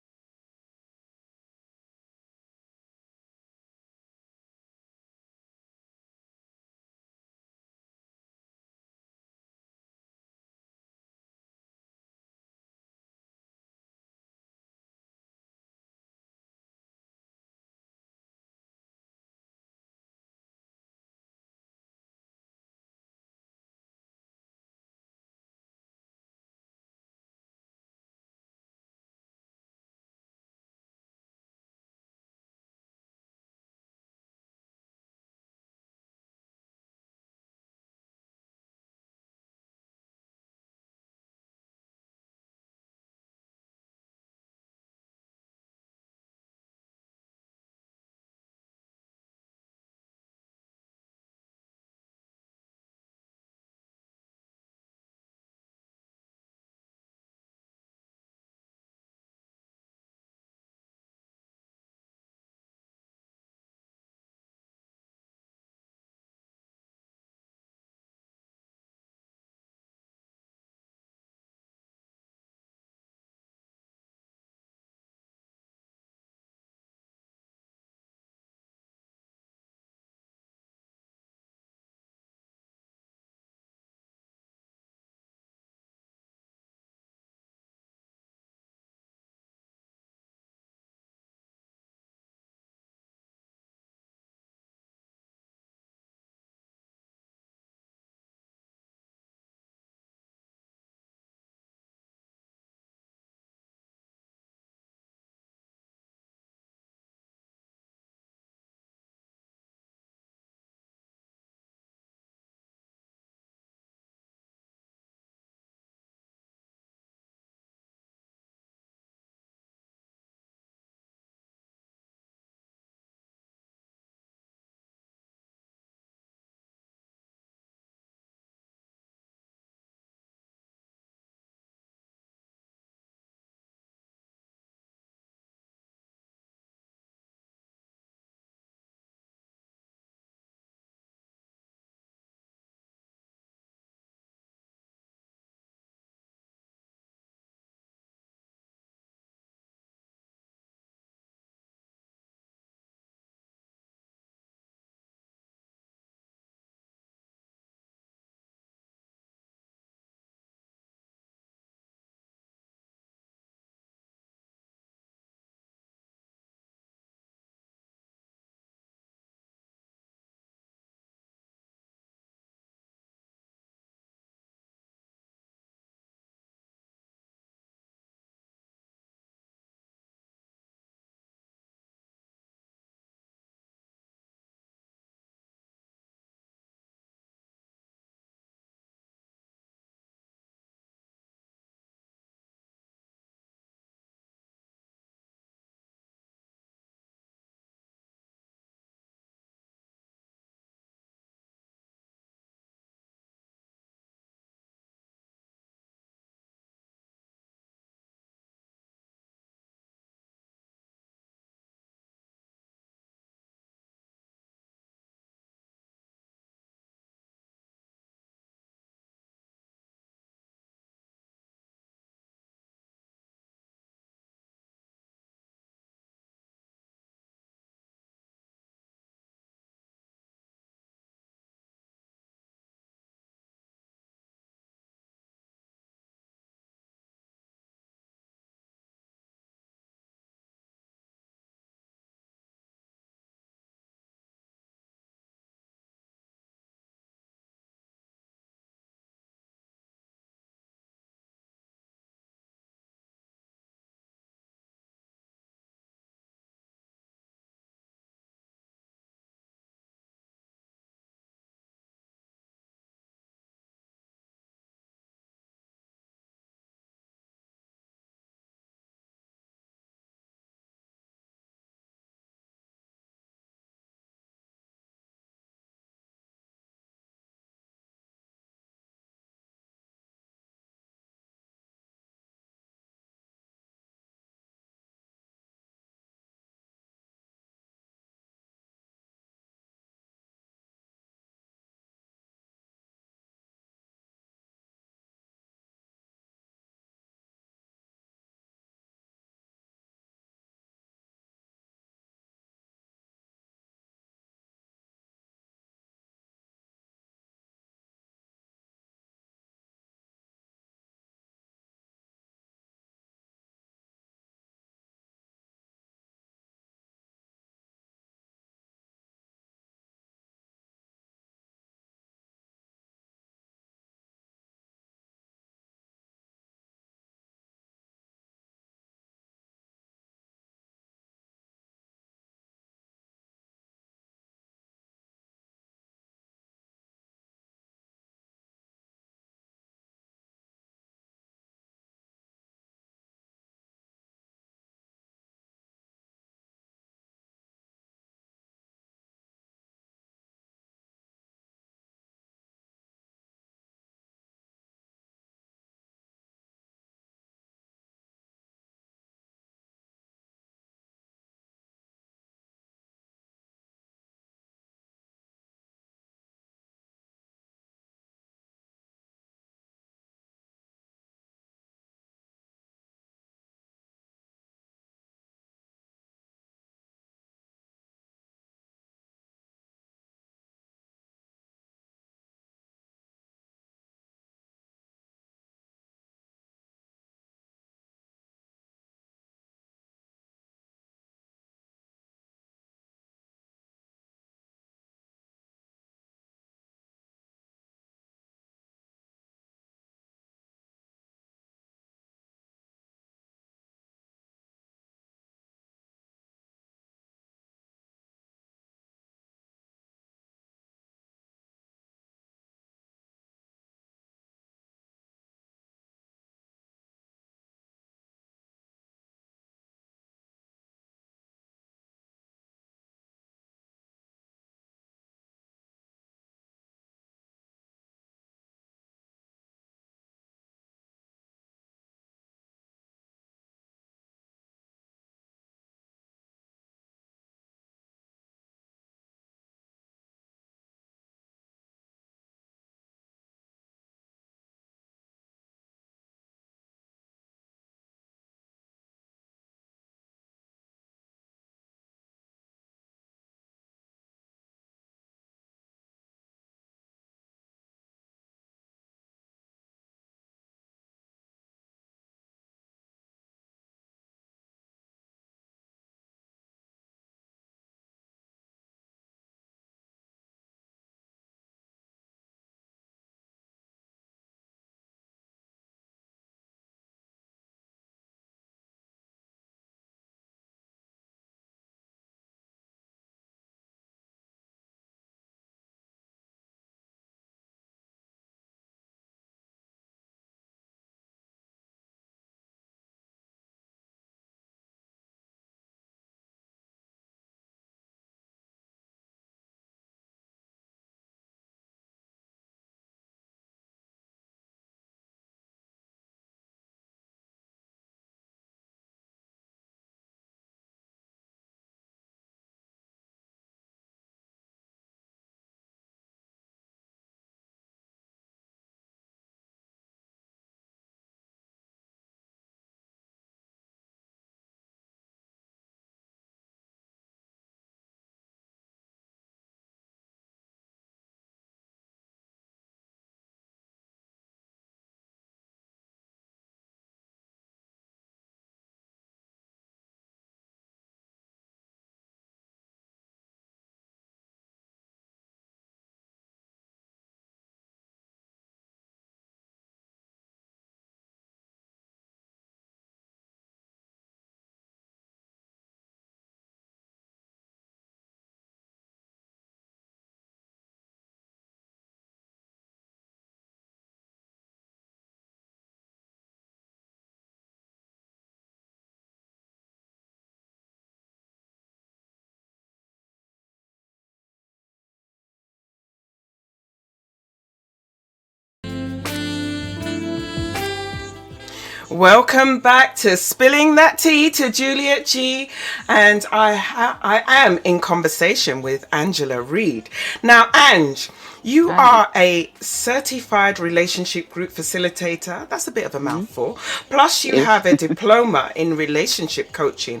Speaker 4: Welcome back to Spilling That Tea to Juliet G. And I am in conversation with Angela Reid. Now, Ange, you are a certified relationship group facilitator. That's a bit of a mouthful. Plus, you have a diploma in relationship coaching.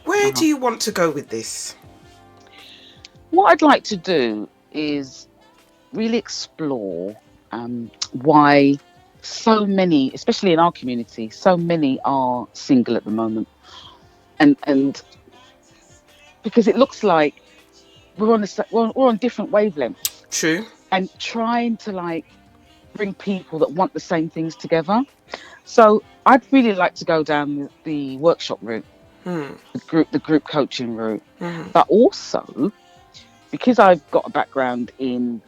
Speaker 4: Where do you want to go with this?
Speaker 6: What I'd like to do is really explore why so many, especially in our community, so many are single at the moment, and because it looks like we're on different wavelengths.
Speaker 4: True.
Speaker 6: And trying to like bring people that want the same things together. So I'd really like to go down the workshop route, the group coaching route, but also because I've got a background in,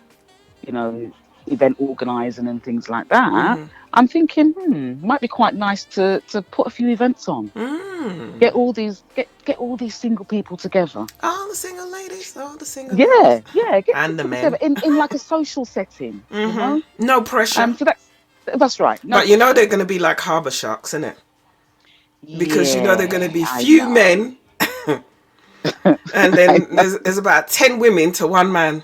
Speaker 6: event organising and things like that, I'm thinking, might be quite nice to put a few events on. Get all these single people together.
Speaker 4: All the single ladies, all the single
Speaker 6: girls. Get
Speaker 4: and the men
Speaker 6: together in like a social setting. You know?
Speaker 4: No pressure.
Speaker 6: So that's right.
Speaker 4: But they're going to be like harbour sharks, isn't it? Because they're going to be few men, and then there's about 10 women to one man.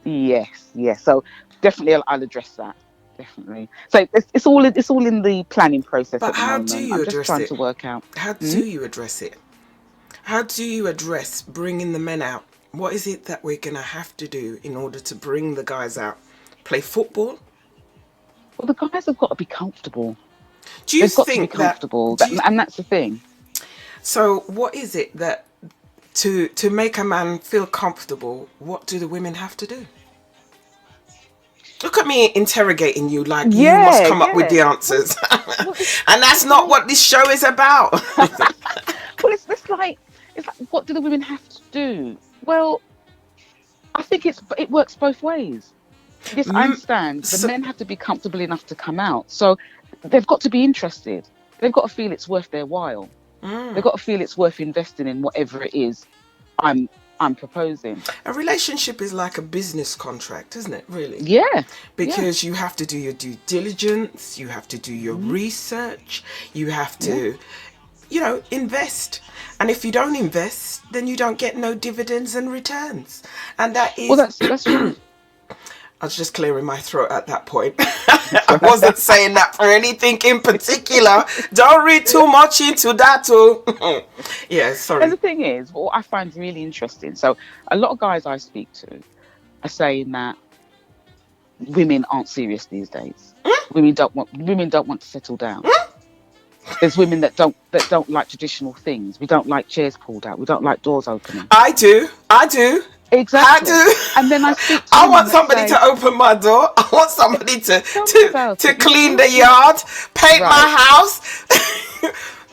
Speaker 6: Yes. So definitely, I'll address that. Definitely. So it's all in the planning process.
Speaker 4: But
Speaker 6: at the
Speaker 4: how
Speaker 6: moment.
Speaker 4: do you
Speaker 6: I'm
Speaker 4: address
Speaker 6: just trying
Speaker 4: it?
Speaker 6: to work out.
Speaker 4: How do you address it? How do you address bringing the men out? What is it that we're going to have to do in order to bring the guys out? Play football?
Speaker 6: Well, the guys have got to be comfortable.
Speaker 4: Do you
Speaker 6: They've got
Speaker 4: think
Speaker 6: to be comfortable, and that's the thing.
Speaker 4: So, what is it that to make a man feel comfortable? What do the women have to do? Look at me interrogating you like you must come up with the answers. And that's not what this show is about.
Speaker 6: Well, it's like, what do the women have to do? Well, I think it works both ways. Yes, I understand. The men have to be comfortable enough to come out. So they've got to be interested. They've got to feel it's worth their while. They've got to feel it's worth investing in whatever it is I'm proposing.
Speaker 4: A relationship is like a business contract, isn't it? Really?
Speaker 6: Yeah.
Speaker 4: Because you have to do your due diligence, you have to do your research, you have to, invest. And if you don't invest, then you don't get no dividends and returns. And that is...
Speaker 6: Well, that's true.
Speaker 4: I was just clearing my throat at that point. I wasn't saying that for anything in particular. Don't read too much into that, too. Yeah, sorry.
Speaker 6: And the thing is, what I find really interesting, so a lot of guys I speak to are saying that women aren't serious these days. Women don't want to settle down. There's women that don't like traditional things. We don't like chairs pulled out. We don't like doors opening.
Speaker 4: I do.
Speaker 6: Exactly.
Speaker 4: I do.
Speaker 6: And then I speak to
Speaker 4: I want somebody to open my door. I want somebody to clean the yard, paint my house.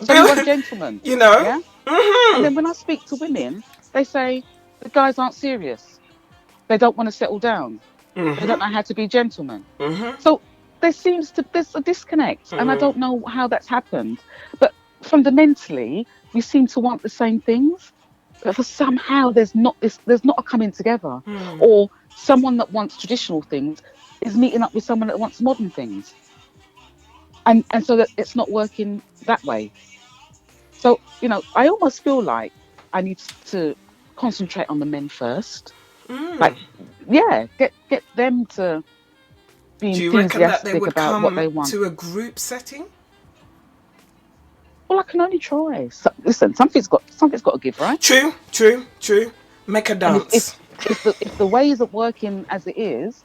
Speaker 6: So you want gentlemen.
Speaker 4: Yeah?
Speaker 6: And then when I speak to women, they say the guys aren't serious. They don't want to settle down. They don't know how to be gentlemen. So there's a disconnect, and I don't know how that's happened. But fundamentally, we seem to want the same things. But for somehow there's not a coming together, or someone that wants traditional things is meeting up with someone that wants modern things, and so that it's not working that way. So I almost feel like I need to concentrate on the men first. Get them to be
Speaker 4: Do you reckon that they
Speaker 6: enthusiastic
Speaker 4: would
Speaker 6: about what they want.
Speaker 4: to a group setting?
Speaker 6: Well, I can only try. So, listen, something's got to give, right?
Speaker 4: True. Make a dance.
Speaker 6: If the way isn't working as it is,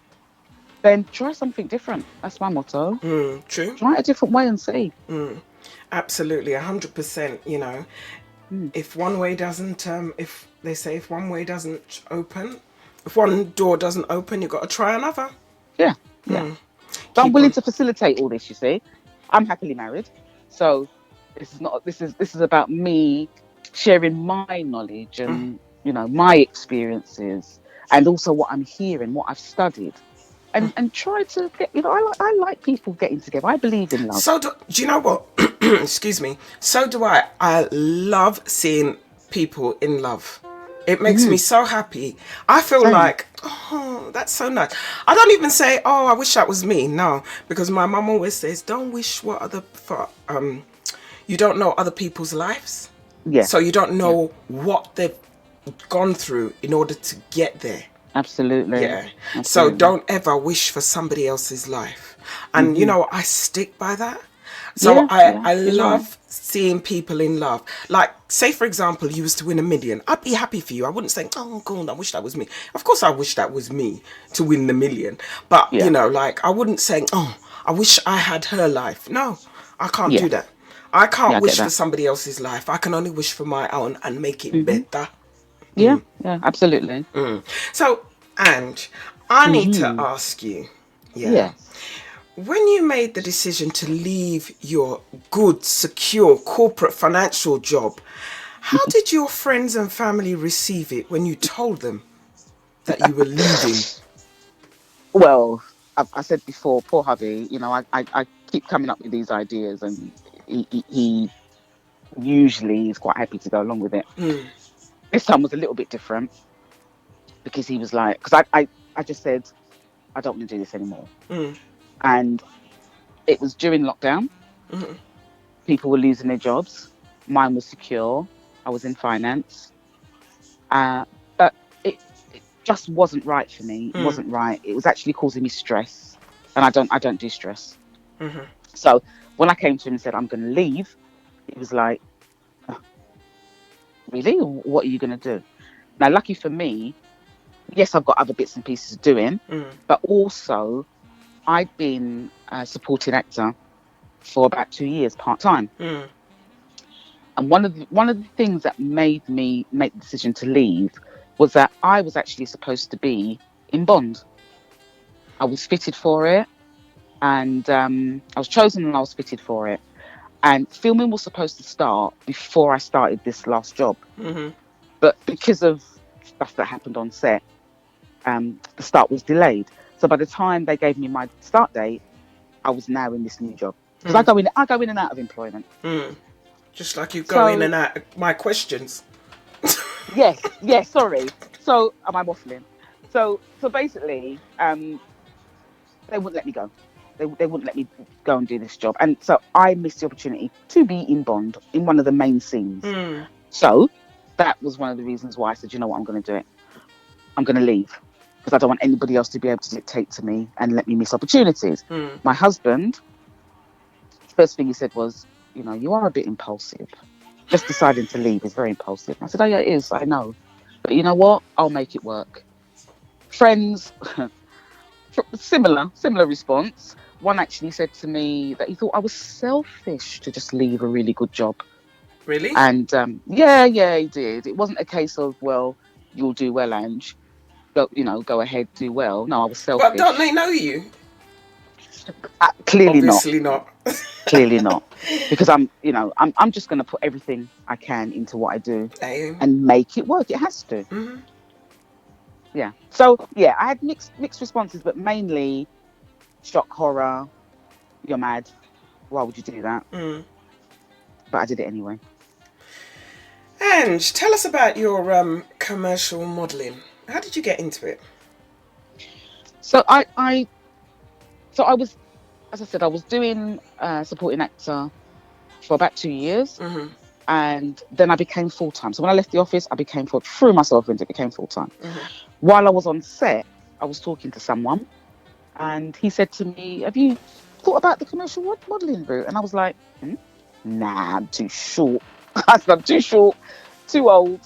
Speaker 6: then try something different. That's my motto.
Speaker 4: True.
Speaker 6: Try a different way and see.
Speaker 4: Absolutely, 100%. If one way doesn't, if one way doesn't open, if one door doesn't open, you've got to try another.
Speaker 6: Yeah. So I'm willing to facilitate all this. You see, I'm happily married, so. This is about me sharing my knowledge and my experiences, and also what I'm hearing, what I've studied, and try to get I like people getting together. I believe in love.
Speaker 4: So do you know what? Excuse me. So do I. I love seeing people in love. It makes me so happy. I feel
Speaker 6: Same.
Speaker 4: like, oh, that's so nice. I don't even say, oh, I wish that was me. No, because my mum always says, don't wish what other for. You don't know other people's lives,
Speaker 6: Yeah.
Speaker 4: so you don't
Speaker 6: Yeah.
Speaker 4: know what they've gone through in order to get there.
Speaker 6: Absolutely.
Speaker 4: Yeah. So
Speaker 6: Absolutely.
Speaker 4: don't ever wish for somebody else's life. And
Speaker 6: Hmm.
Speaker 4: I stick by that. So
Speaker 6: Yeah.
Speaker 4: I
Speaker 6: Yeah.
Speaker 4: I
Speaker 6: It's right.
Speaker 4: love seeing people in love. Like, say for example, you was to win 1 million. I'd be happy for you. I wouldn't say, oh God, I wish that was me. Of course I wish that was me to win the million. But
Speaker 6: Yeah.
Speaker 4: like, I wouldn't say, oh, I wish I had her life. No, I can't
Speaker 6: Yeah.
Speaker 4: do that. I
Speaker 6: Yeah.
Speaker 4: can't
Speaker 6: I get
Speaker 4: wish for
Speaker 6: that.
Speaker 4: somebody else's life. I can only wish for my own and make it
Speaker 6: Hmm.
Speaker 4: better.
Speaker 6: Yeah. Yeah. Absolutely.
Speaker 4: So, and I need to
Speaker 6: Hmm.
Speaker 4: ask you, yeah,
Speaker 6: Yes.
Speaker 4: when you made the decision to leave your good, secure corporate financial job, how did your friends and family receive it when you told them that you were leaving?
Speaker 6: Well, I said before, poor hubby. I keep coming up with these ideas, and he usually is quite happy to go along with it. This time was a little bit different because he was like, because I just said I don't want to do this anymore, and it was during lockdown. People were losing their jobs. Mine was secure. I was in finance, but it just wasn't right for me. It wasn't right. It was actually causing me stress, and I don't do stress. So when I came to him and said I'm going to leave, he was like, "Really? What are you going to do?" Now, lucky for me, yes, I've got other bits and pieces doing, but also I'd been a supporting actor for about 2 years part time. And one of the things that made me make the decision to leave was that I was actually supposed to be in Bond. I was fitted for it, and I was chosen, and I was fitted for it. And filming was supposed to start before I started this last job, but because of stuff that happened on set, the start was delayed. So by the time they gave me my start date, I was now in this new job because I go in and out of employment.
Speaker 4: Just like you go in
Speaker 6: So
Speaker 4: and out of my questions.
Speaker 6: yes, yes, sorry. So am I waffling? So basically, they wouldn't let me go. They wouldn't let me go and do this job, and so I missed the opportunity to be in Bond in one of the main scenes. So that was one of the reasons why I said, you know what, I'm going to do it. I'm going to leave because I don't want anybody else to be able to dictate to me and let me miss opportunities. My husband, first thing he said was, you are a bit impulsive. Just deciding to leave is very impulsive. I said, oh yeah, it is. I know, but you know what? I'll make it work. Friends, similar response. One actually said to me that he thought I was selfish to just leave a really good job.
Speaker 4: Really?
Speaker 6: And yeah, yeah, he did. It wasn't a case of, well, you'll do well, Ange. Go ahead, do well. No, I was
Speaker 4: But don't they
Speaker 6: selfish.
Speaker 4: know you?
Speaker 6: Clearly not.
Speaker 4: Obviously not.
Speaker 6: Clearly not. Because I'm just going to put everything I can into what I do
Speaker 4: Aim.
Speaker 6: and make it work. It has to. Yeah. So yeah, I had mixed responses, but mainly shock, horror. You're mad. Why would you do that? But I did it anyway.
Speaker 4: And tell us about your commercial modelling. How did you get into it?
Speaker 6: So I was, as I said, I was doing supporting actor for about 2 years, and then I became full time. So when I left the office, I became threw myself into it, became full time. While I was on set, I was talking to someone, and he said to me, "Have you thought about the commercial modelling route?" And I was like, "Nah, I'm too short." I said, "I'm too short, too old.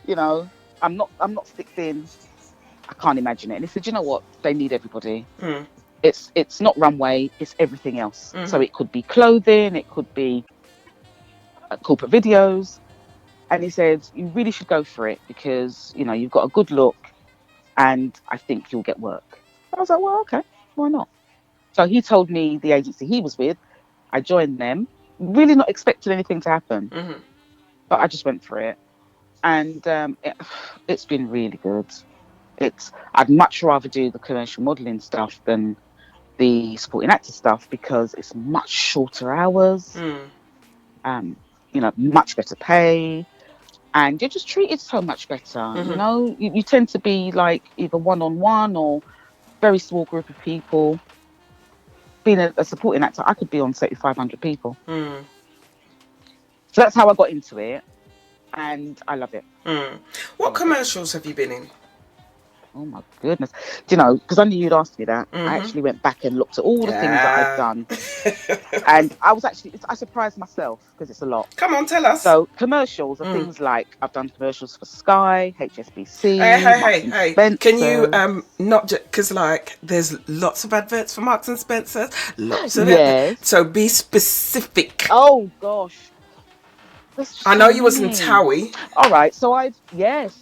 Speaker 6: You know, I'm not thick thin. I can't imagine it." And he said, "You know what? They need everybody. It's not runway, it's everything else. So it could be clothing, it could be corporate videos." And he said, "You really should go for it because you've got a good look, and I think you'll get work." I was like, "Well, okay, why not?" So he told me the agency he was with. I joined them, really not expecting anything to happen, but I just went for it, and it's been really good. I'd much rather do the commercial modelling stuff than the supporting actor stuff because it's much shorter hours, much better pay, and you're just treated so much better. You know, you tend to be like either one-on-one or very small group of people. Being a supporting actor, I could be on set with 500 people.
Speaker 4: Mm.
Speaker 6: So that's how I got into it, and I love it.
Speaker 4: Mm. What commercials have you been in?
Speaker 6: Oh my goodness. Do you know, because I knew you'd ask me that, I
Speaker 4: Mm-hmm.
Speaker 6: actually went back and looked at all the things that I've
Speaker 4: Yeah.
Speaker 6: done. And I surprised myself because it's a lot.
Speaker 4: Come on, tell us.
Speaker 6: So commercials are things like I've done commercials for Sky,
Speaker 4: Hey,
Speaker 6: HSBC, Marks and
Speaker 4: Can you
Speaker 6: Spencer's.
Speaker 4: not just because like there's lots of adverts for Marks and Spencer's, lots of it.
Speaker 6: Yes.
Speaker 4: So be specific.
Speaker 6: Oh gosh.
Speaker 4: I know you was in Towie.
Speaker 6: All right. So yes.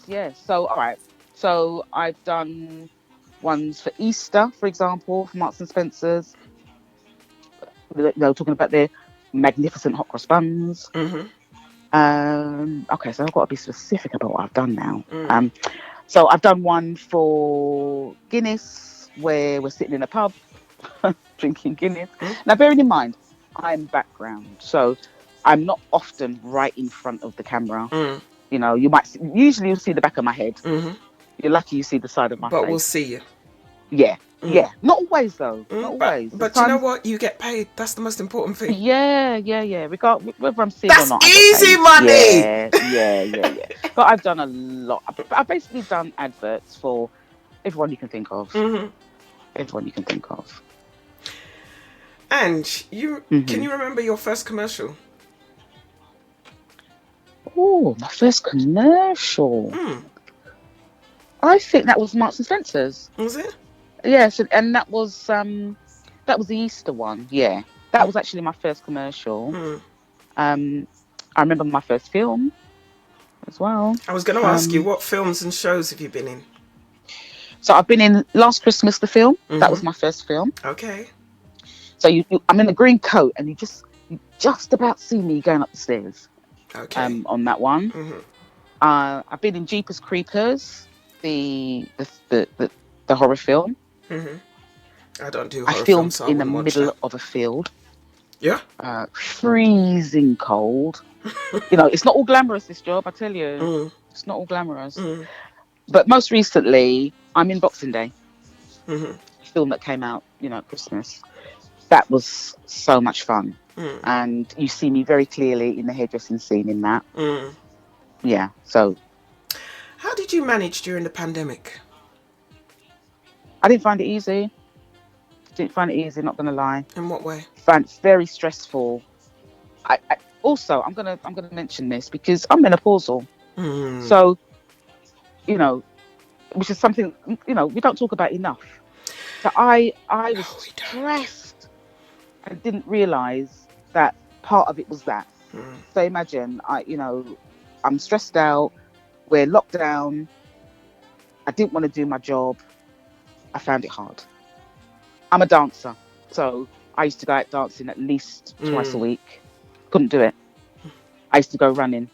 Speaker 6: So all right. So I've done ones for Easter, for example, for Marks and Spencer's. Talking about their magnificent hot cross buns.
Speaker 4: Mm-hmm.
Speaker 6: Okay, so I've got to be specific about what I've done now. So I've done one for Guinness where we're sitting in a pub drinking Guinness. Now, bearing in mind, I'm background, so I'm not often right in front of the camera. You know, usually you'll see the back of my head. You're lucky you see the side of my face.
Speaker 4: But we'll see you.
Speaker 6: Yeah. Not always though. Not always.
Speaker 4: But you know what? You get paid. That's the most important thing.
Speaker 6: Yeah. Whether I'm seeing or not.
Speaker 4: That's easy money.
Speaker 6: Yeah. But I've done a lot. I've basically done adverts for everyone you can think of. Everyone you can think of.
Speaker 4: And can you remember your first commercial?
Speaker 6: Oh, my first commercial. I think that was Marks and Spencer's.
Speaker 4: Was it?
Speaker 6: Yes, and that was the Easter one. Yeah, that was actually my first commercial. I remember my first film as well.
Speaker 4: I was going to ask you, what films and shows have you been in?
Speaker 6: So I've been in Last Christmas, the film. That was my first film.
Speaker 4: Okay.
Speaker 6: So I'm in a green coat, and you just about see me going up the stairs.
Speaker 4: Okay.
Speaker 6: On that one. I've been in Jeepers Creepers, the horror film.
Speaker 4: I don't do horror
Speaker 6: I filmed
Speaker 4: films, so
Speaker 6: in the middle of a field.
Speaker 4: Yeah.
Speaker 6: Freezing cold. You know, it's not all glamorous, this job, I tell you. It's not all glamorous. But most recently, I'm in Boxing Day. A film that came out, at Christmas. That was so much fun. And you see me very clearly in the hairdressing scene in that. Yeah, so.
Speaker 4: How did you manage during the pandemic?
Speaker 6: I didn't find it easy. Not gonna lie.
Speaker 4: In what way?
Speaker 6: Found it very stressful. I also I'm gonna mention this because I'm menopausal. So, which is something we don't talk about enough. So I was stressed and didn't realise that part of it was that. So imagine I'm stressed out. We're locked down. I didn't want to do my job. I found it hard. I'm a dancer, so I used to go out dancing at least twice a week. Couldn't do it. I used to go running.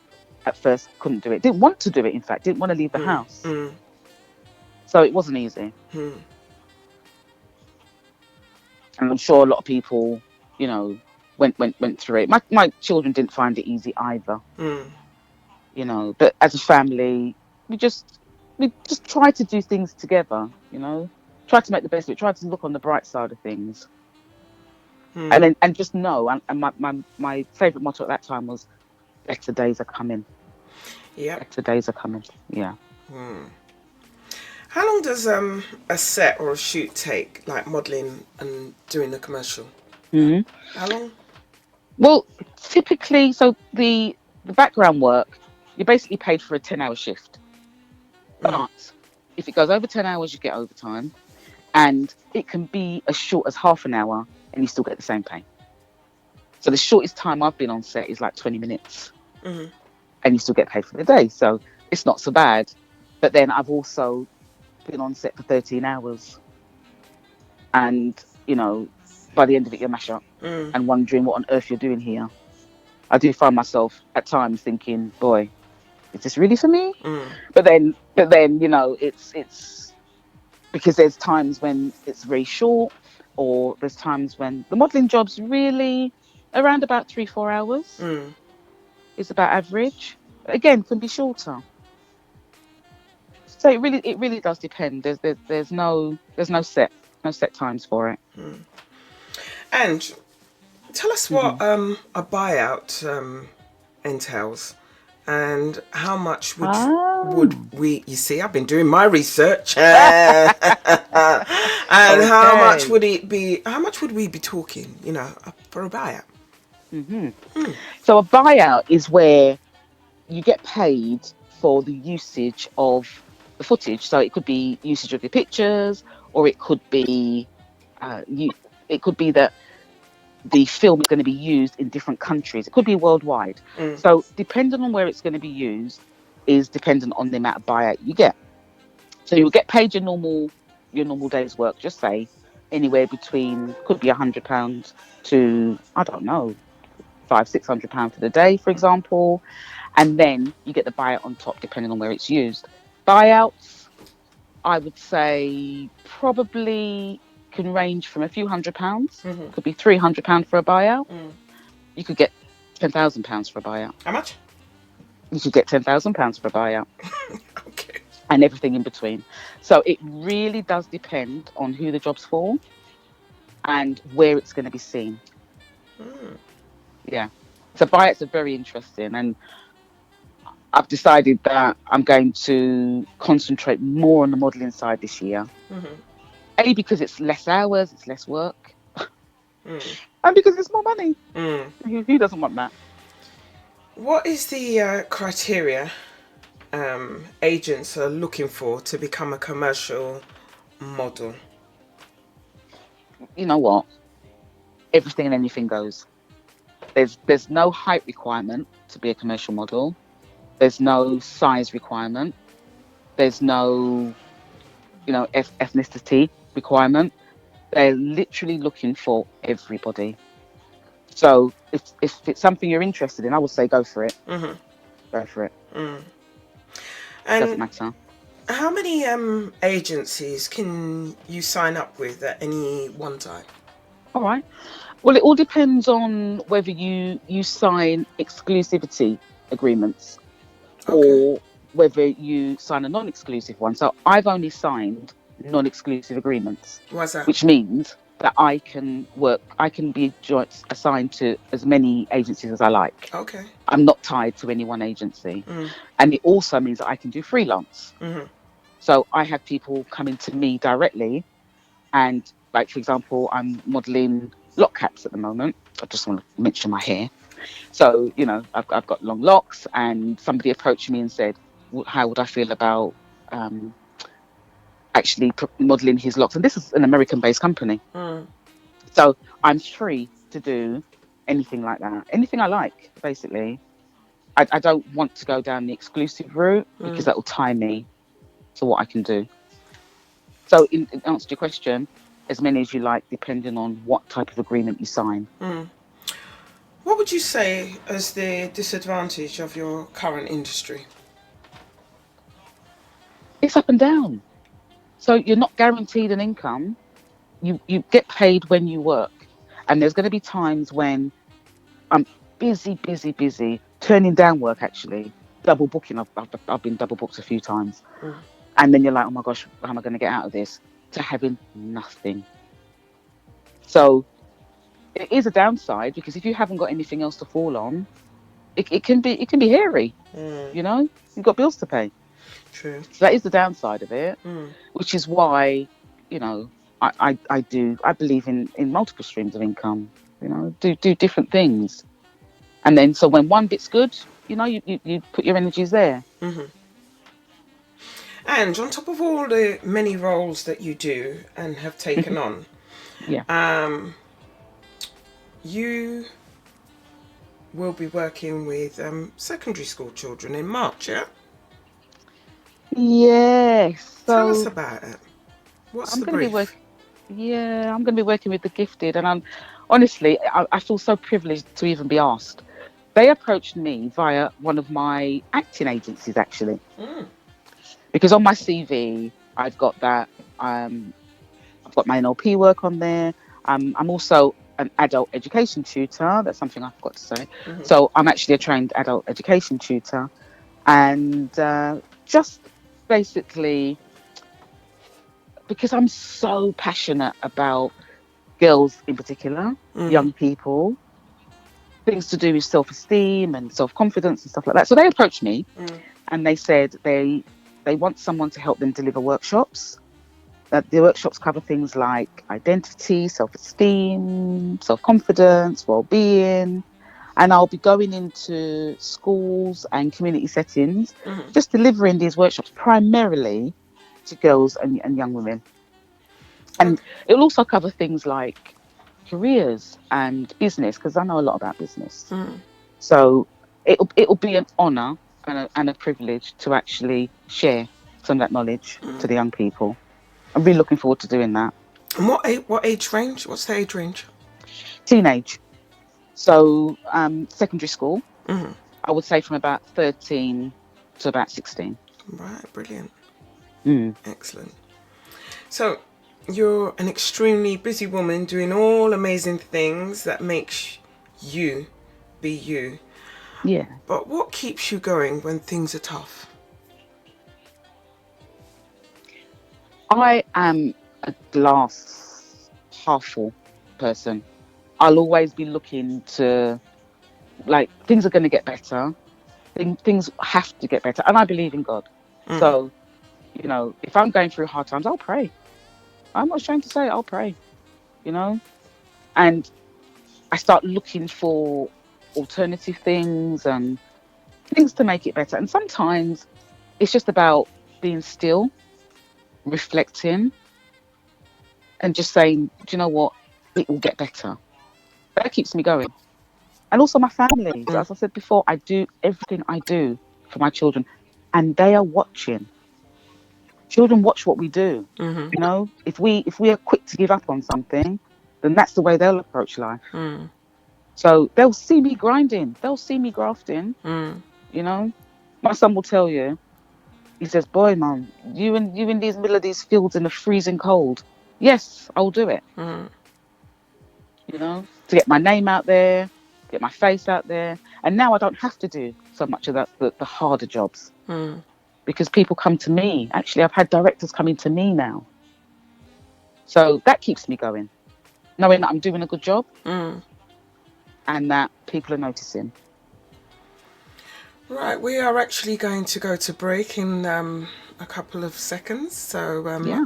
Speaker 6: At first, couldn't do it. Didn't want to do it. In fact, didn't want to leave the house. So it wasn't easy. And I'm sure a lot of people, went through it. My children didn't find it easy either. But as a family, we just try to do things together. Try to make the best of it. Try to look on the bright side of things. And just know. And my favourite motto at that time was, better days are coming.
Speaker 4: Yeah.
Speaker 6: Better days are coming. Yeah.
Speaker 4: How long does a set or a shoot take, like modelling and doing the commercial? How long?
Speaker 6: Well, typically, so the background work, you're basically paid for a 10-hour shift. But if it goes over 10 hours, you get overtime. And it can be as short as half an hour and you still get the same pay. So the shortest time I've been on set is like 20 minutes. And you still get paid for the day. So it's not so bad. But then I've also been on set for 13 hours. And, by the end of it, you're mash up and wondering what on earth you're doing here. I do find myself at times thinking, boy, is this really for me? But then, it's because there's times when it's very short, or there's times when the modelling job's really around about 3-4 hours. Is about average. Again, can be shorter. So it really does depend. There's no set times for it.
Speaker 4: And tell us
Speaker 6: Hmm.
Speaker 4: what a buyout entails, and how much would
Speaker 6: Ah,
Speaker 4: we? You see, I've been doing my research, and how much
Speaker 6: okay.
Speaker 4: would it be? How much would we be talking? For a buyout.
Speaker 6: Hmm. So a buyout is where you get paid for the usage of the footage. So it could be usage of your pictures, or you. It could be that the film is going to be used in different countries. It could be worldwide. So depending on where it's going to be used is dependent on the amount of buyout you get. So you'll get paid your normal day's work. Just say anywhere between could be £100 to I don't know £500-600 for the day, for example, and then you get the buyout on top depending on where it's used. Buyouts, I would say, probably can range from a few £100s. Could be £300 for a buyout. You could get £10,000 for a buyout.
Speaker 4: How much?
Speaker 6: You could get £10,000 for a buyout,
Speaker 4: Okay.
Speaker 6: and everything in between. So it really does depend on who the job's for and where it's going to be seen. Yeah. So buyouts are very interesting, and I've decided that I'm going to concentrate more on the modelling side this year. A, because it's less hours, it's less work, and because it's more money. Who doesn't want that?
Speaker 4: What is the criteria agents are looking for to become a commercial model?
Speaker 6: You know what? Everything and anything goes. There's no height requirement to be a commercial model. There's no size requirement. There's no, ethnicity requirement. They're literally looking for everybody. So if it's something you're interested in, I would say go for it. Go for it. Doesn't
Speaker 4: And
Speaker 6: matter.
Speaker 4: how many agencies can you sign up with at any one time?
Speaker 6: All right. Well, it all depends on whether you sign exclusivity agreements
Speaker 4: Okay.
Speaker 6: or whether you sign a non-exclusive one. So I've only signed non-exclusive agreements,
Speaker 4: What's that?
Speaker 6: which means that I can be assigned to as many agencies as I like.
Speaker 4: Okay.
Speaker 6: I'm not tied to any one agency. And it also means that I can do freelance. So I have people coming to me directly, and like, for example, I'm modeling lock caps at the moment. I just want to mention my hair. So, I've got long locks, and somebody approached me and said, how would I feel about um, actually modeling his locks? And this is an American based company. So I'm free to do anything like that, anything I like, basically. I don't want to go down the exclusive route because that will tie me to what I can do. So, in answer to your question, as many as you like, depending on what type of agreement you sign.
Speaker 4: What would you say is the disadvantage of your current industry?
Speaker 6: It's up and down. So you're not guaranteed an income. You get paid when you work, and there's going to be times when I'm busy, busy, busy, turning down work. Actually, double booking. I've been double booked a few times, and then you're like, oh my gosh, how am I going to get out of this? To having nothing. So it is a downside because if you haven't got anything else to fall on, it can be hairy. You've got bills to pay.
Speaker 4: True.
Speaker 6: So that is the downside of it, which is why, you know, I believe in multiple streams of income. Do different things, and then so when one bit's good, you put your energies there.
Speaker 4: And on top of all the many roles that you do and have taken on,
Speaker 6: Yeah.
Speaker 4: you will be working with secondary school children in March, yeah?
Speaker 6: Yes.
Speaker 4: Tell us
Speaker 6: So
Speaker 4: about it. What's
Speaker 6: I'm
Speaker 4: the
Speaker 6: going to be
Speaker 4: brief?
Speaker 6: working. Yeah, I'm going to be working with the gifted, and I'm honestly, I feel so privileged to even be asked. They approached me via one of my acting agencies, actually, because on my CV I've got that. I've got my NLP work on there. I'm also an adult education tutor. That's something I forgot to say. So I'm actually a trained adult education tutor. And just basically because I'm so passionate about girls in particular, young people, things to do with self-esteem and self-confidence and stuff like that. So they approached me and they said they want someone to help them deliver workshops. That the workshops cover things like identity, self-esteem, self-confidence, well-being, and I'll be going into schools and community settings, just delivering these workshops primarily to girls and young women. And
Speaker 4: Okay.
Speaker 6: it'll also cover things like careers and business, because I know a lot about business. So it'll be an honour and a privilege to actually share some of that knowledge to the young people. I'm really looking forward to doing that.
Speaker 4: And what age range? What's the age range?
Speaker 6: Teenage, so secondary school. I would say from about 13 to about 16.
Speaker 4: Right, brilliant.
Speaker 6: Mm.
Speaker 4: Excellent. So, you're an extremely busy woman doing all amazing things that makes you be you.
Speaker 6: Yeah.
Speaker 4: But what keeps you going when things are tough?
Speaker 6: I am a glass half full person. I'll always be looking to, like, things are going to get better. Things have to get better. And I believe in God. So, if I'm going through hard times, I'll pray. I'm not ashamed to say it, I'll pray, you know? And I start looking for alternative things and things to make it better. And sometimes it's just about being still, reflecting, and just saying, do you know what? It will get better. That keeps me going. And also my family. So as I said before, I do everything I do for my children, and they are watching. Children watch what we do. If we are quick to give up on something, then that's the way they'll approach life. So they'll see me grinding, they'll see me grafting. You know, my son will tell you. He says, "Boy, mum, you in these middle of these fields in the freezing cold." Yes, I'll do it. To get my name out there, get my face out there, and now I don't have to do so much of that the harder jobs because people come to me. Actually, I've had directors coming to me now, so that keeps me going, knowing that I'm doing a good job and that people are noticing.
Speaker 4: Right, we are actually going to go to break in a couple of seconds. So
Speaker 6: Yeah.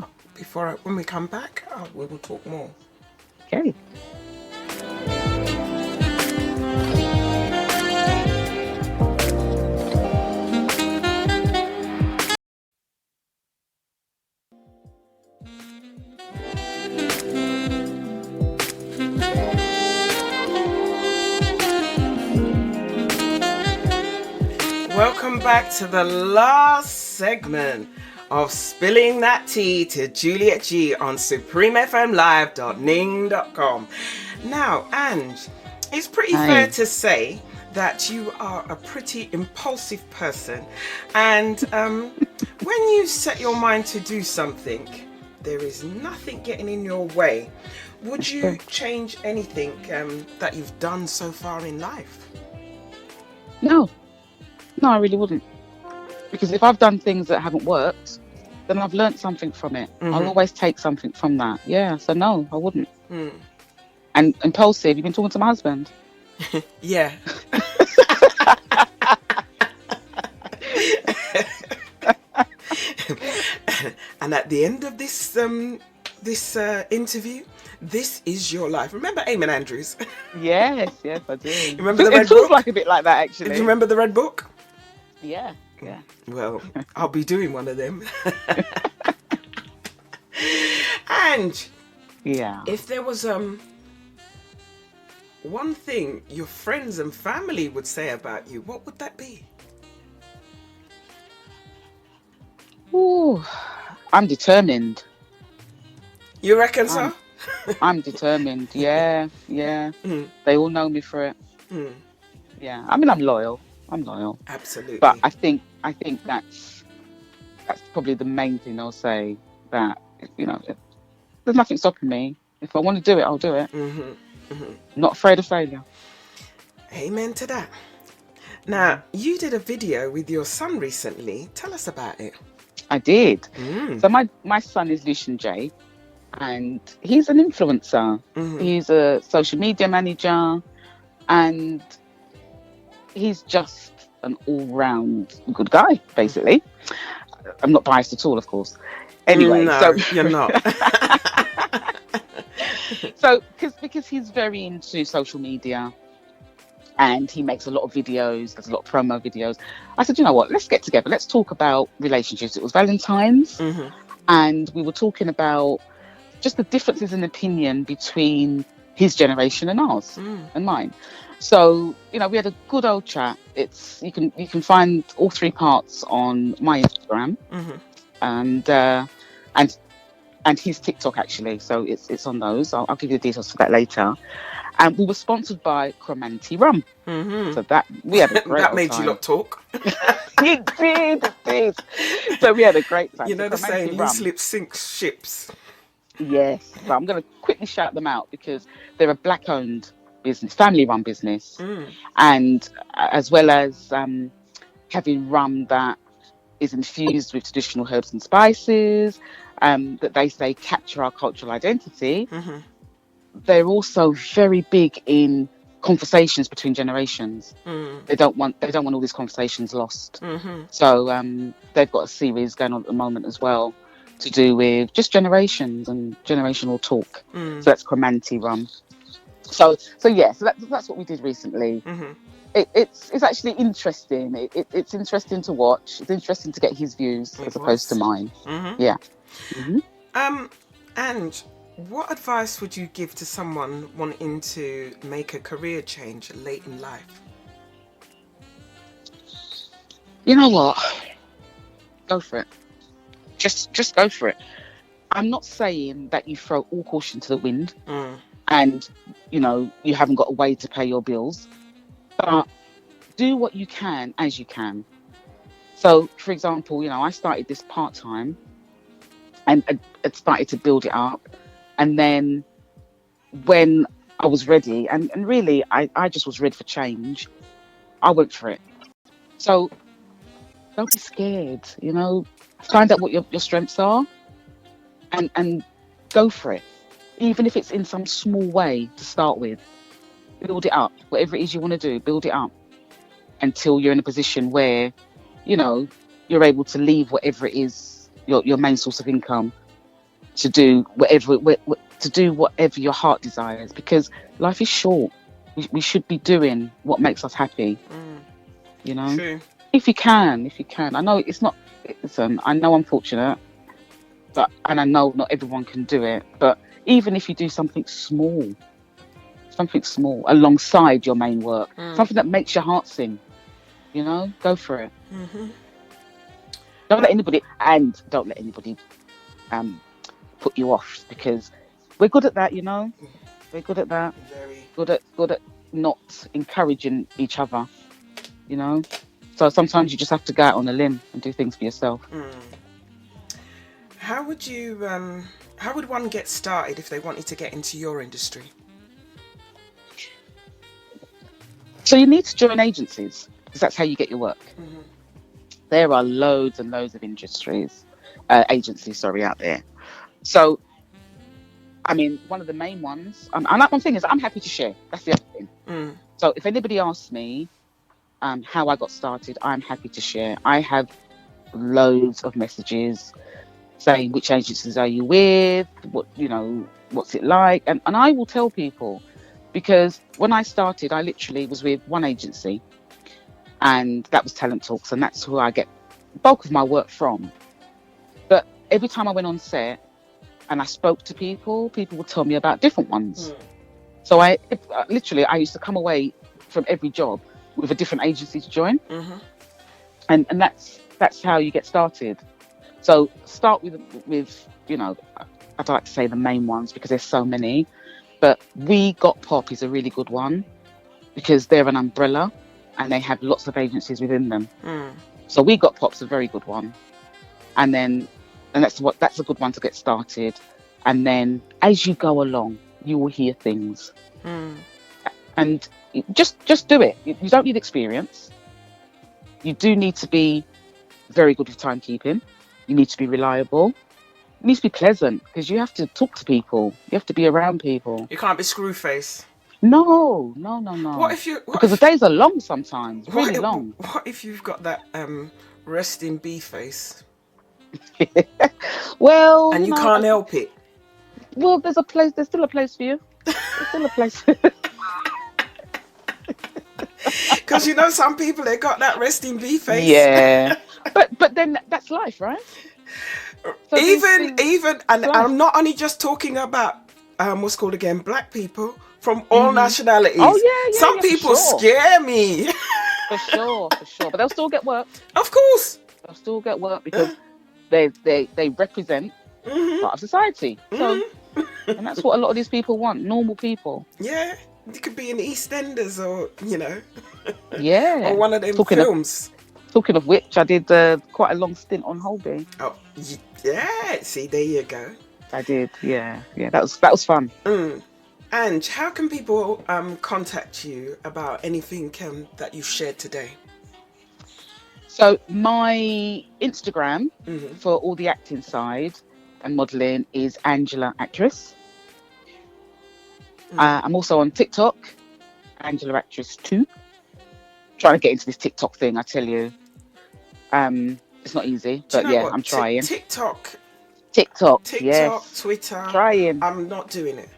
Speaker 4: when we come back, we will talk more.
Speaker 6: Okay.
Speaker 4: Welcome back to the last segment of Spilling That Tea to Juliet G on supremefmlive.ning.com. Now, Ange, it's pretty fair to say that you are a pretty impulsive person, and when you set your mind to do something, there is nothing getting in your way. Would you change anything that you've done so far in life?
Speaker 6: No, I really wouldn't. Because if I've done things that haven't worked, then I've learnt something from it. I'll always take something from that. Yeah, so no, I wouldn't. And impulsive, you've been talking to my husband?
Speaker 4: Yeah. And at the end of this interview, this is your life. Remember Eamon Andrews?
Speaker 6: Yes, I do.
Speaker 4: Remember the red
Speaker 6: book? It feels
Speaker 4: book?
Speaker 6: like a bit like that, actually.
Speaker 4: Do you remember the red book?
Speaker 6: Yeah.
Speaker 4: Well, I'll be doing one of them. And if there was one thing your friends and family would say about you, what would that be?
Speaker 6: Ooh, I'm determined.
Speaker 4: You reckon so?
Speaker 6: I'm determined. Yeah. They all know me for it. Yeah, I mean, I'm loyal.
Speaker 4: Absolutely.
Speaker 6: But I think that's probably the main thing I'll say. That there's nothing stopping me. If I want to do it, I'll do it. Not afraid of failure.
Speaker 4: Amen to that. Now, you did a video with your son recently. Tell us about it.
Speaker 6: I did. So my son is Lucian J, and he's an influencer. He's a social media manager, and he's just an all-round good guy, basically. I'm not biased at all, of course. Anyway,
Speaker 4: no,
Speaker 6: so
Speaker 4: you're not.
Speaker 6: So because he's very into social media, and he makes a lot of videos, there's a lot of promo videos. I said, you know what, let's get together, let's talk about relationships. It was Valentine's, and we were talking about just the differences in opinion between his generation and ours and mine. So, you know, we had a good old chat. You can find all 3 parts on my Instagram and his TikTok, actually. So it's on those. I'll give you the details for that later. And we were sponsored by Cromanti Rum. So that we had a great
Speaker 4: that made
Speaker 6: time.
Speaker 4: you lot talk.
Speaker 6: It did. So we had a great time.
Speaker 4: You know the
Speaker 6: Cromanti
Speaker 4: saying,
Speaker 6: Rum.
Speaker 4: loose lips sink ships.
Speaker 6: Yes. So I'm going to quickly shout them out because they're a black-owned business, family-run business, and as well as having rum that is infused with traditional herbs and spices, that they say capture our cultural identity. They're also very big in conversations between generations. They don't want all these conversations lost. So they've got a series going on at the moment as well to do with just generations and generational talk. So that's Cromanti Rum. So that's what we did recently. It's actually interesting. It's interesting to watch. It's interesting to get his views as opposed to mine. Yeah.
Speaker 4: And what advice would you give to someone wanting to make a career change late in life?
Speaker 6: You know what? Go for it. Just go for it. I'm not saying that you throw all caution to the wind and, you know, you haven't got a way to pay your bills, but do what you can as you can. So, for example, you know, I started this part-time and it started to build it up. And then when I was ready, and really, I just was ready for change, I went for it. So don't be scared, you know, find out what your strengths are and go for it. Even if it's in some small way to start with, build it up. Whatever it is you want to do, build it up until you're in a position where, you know, you're able to leave whatever it is, your main source of income, to do whatever your heart desires, because life is short. We should be doing what makes us happy. You know,
Speaker 4: True.
Speaker 6: if you can. I know it's not. Listen, I know I'm fortunate, and I know not everyone can do it. But even if you do something small alongside your main work, something that makes your heart sing, you know, go for it. Don't let anybody put you off, because we're good at that, you know. We're good at that.
Speaker 4: Very.
Speaker 6: Good at not encouraging each other, you know. So sometimes you just have to go out on a limb and do things for yourself.
Speaker 4: How would one get started if they wanted to get into your industry?
Speaker 6: So you need to join agencies, because that's how you get your work. There are loads and loads of agencies out there. So, I mean, one of the main ones, and one thing is, I'm happy to share. That's the other thing. So if anybody asks me how I got started, I'm happy to share. I have loads of messages saying, which agencies are you with? What, you know, what's it like? And I will tell people, because when I started, I literally was with one agency, and that was Talent Talks, and that's who I get the bulk of my work from. But every time I went on set and I spoke to people would tell me about different ones. So I used to come away from every job with a different agency to join. And that's how you get started. So start with, you know, I'd like to say the main ones, because there's so many, but We Got Pop is a really good one, because they're an umbrella and they have lots of agencies within them. So We Got Pop's a very good one. And that's a good one to get started. And then as you go along, you will hear things. And just do it. You don't need experience. You do need to be very good with timekeeping. You need to be reliable. It needs to be pleasant because you have to talk to people. You have to be around people.
Speaker 4: You can't be screw face.
Speaker 6: No.
Speaker 4: What if you?
Speaker 6: Because the days are long sometimes, really
Speaker 4: What,
Speaker 6: long.
Speaker 4: what if you've got that resting bee face
Speaker 6: Well,
Speaker 4: and you can't help it?
Speaker 6: Well, there's still a place for you. There's still a place.
Speaker 4: Because you know some people, they got that resting bee face.
Speaker 6: Yeah. But then that's life, right? So
Speaker 4: even and
Speaker 6: life.
Speaker 4: I'm not only just talking about what's called again, black people from all nationalities.
Speaker 6: Oh yeah,
Speaker 4: some people scare me.
Speaker 6: For sure. But they'll still get work.
Speaker 4: Of course.
Speaker 6: They'll still get work because they represent part of society. So and that's what a lot of these people want, normal people.
Speaker 4: Yeah. You could be in EastEnders or,
Speaker 6: Yeah.
Speaker 4: or one of them films.
Speaker 6: Talking of which, I did quite a long stint on Holby.
Speaker 4: Oh, yeah. See, there you go.
Speaker 6: I did, yeah. That was fun.
Speaker 4: And how can people contact you about anything that you've shared today?
Speaker 6: So my Instagram for all the acting side and modelling is Angela Actress. I'm also on TikTok, Angela Actress 2. Trying to get into this TikTok thing, I tell you. It's not easy, but yeah, I'm trying.
Speaker 4: TikTok,
Speaker 6: yes.
Speaker 4: Twitter.
Speaker 6: Trying.
Speaker 4: I'm not doing it.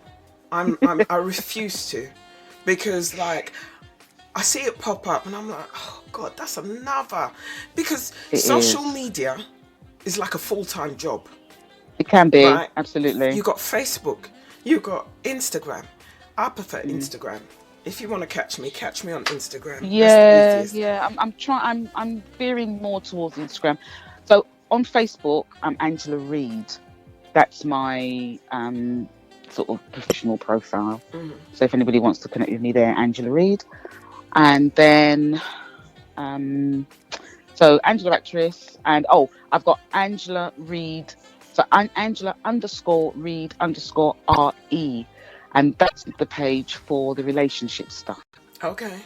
Speaker 4: I refuse to, because like I see it pop up and I'm like, oh God, that's another. Because social media is like a full-time job.
Speaker 6: It can be,
Speaker 4: right?
Speaker 6: Absolutely.
Speaker 4: You got Facebook, you got Instagram. I prefer Instagram. If you want to catch me on Instagram.
Speaker 6: Yeah. I'm veering more towards Instagram. So on Facebook, I'm Angela Reid. That's my sort of professional profile. So if anybody wants to connect with me there, Angela Reid. And then so Angela Actress, and I've got Angela Reid. So I'm Angela _Reid _RE. And that's the page for the relationship stuff.
Speaker 4: Okay.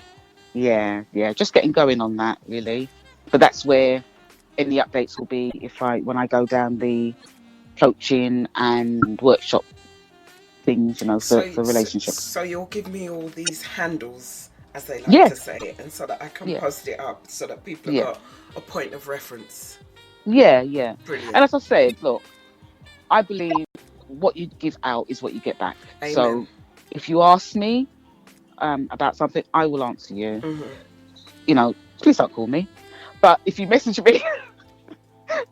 Speaker 6: Yeah. Just getting going on that, really. But that's where any updates will be when I go down the coaching and workshop things, for relationships.
Speaker 4: So you'll give me all these handles, as they like to say, and so that I can post it up, so that people have got a point of reference.
Speaker 6: Yeah.
Speaker 4: Brilliant.
Speaker 6: And as I said, look, I believe what you give out is what you get back.
Speaker 4: Amen.
Speaker 6: So if you ask me about something, I will answer you. Please don't call me, but if you message me,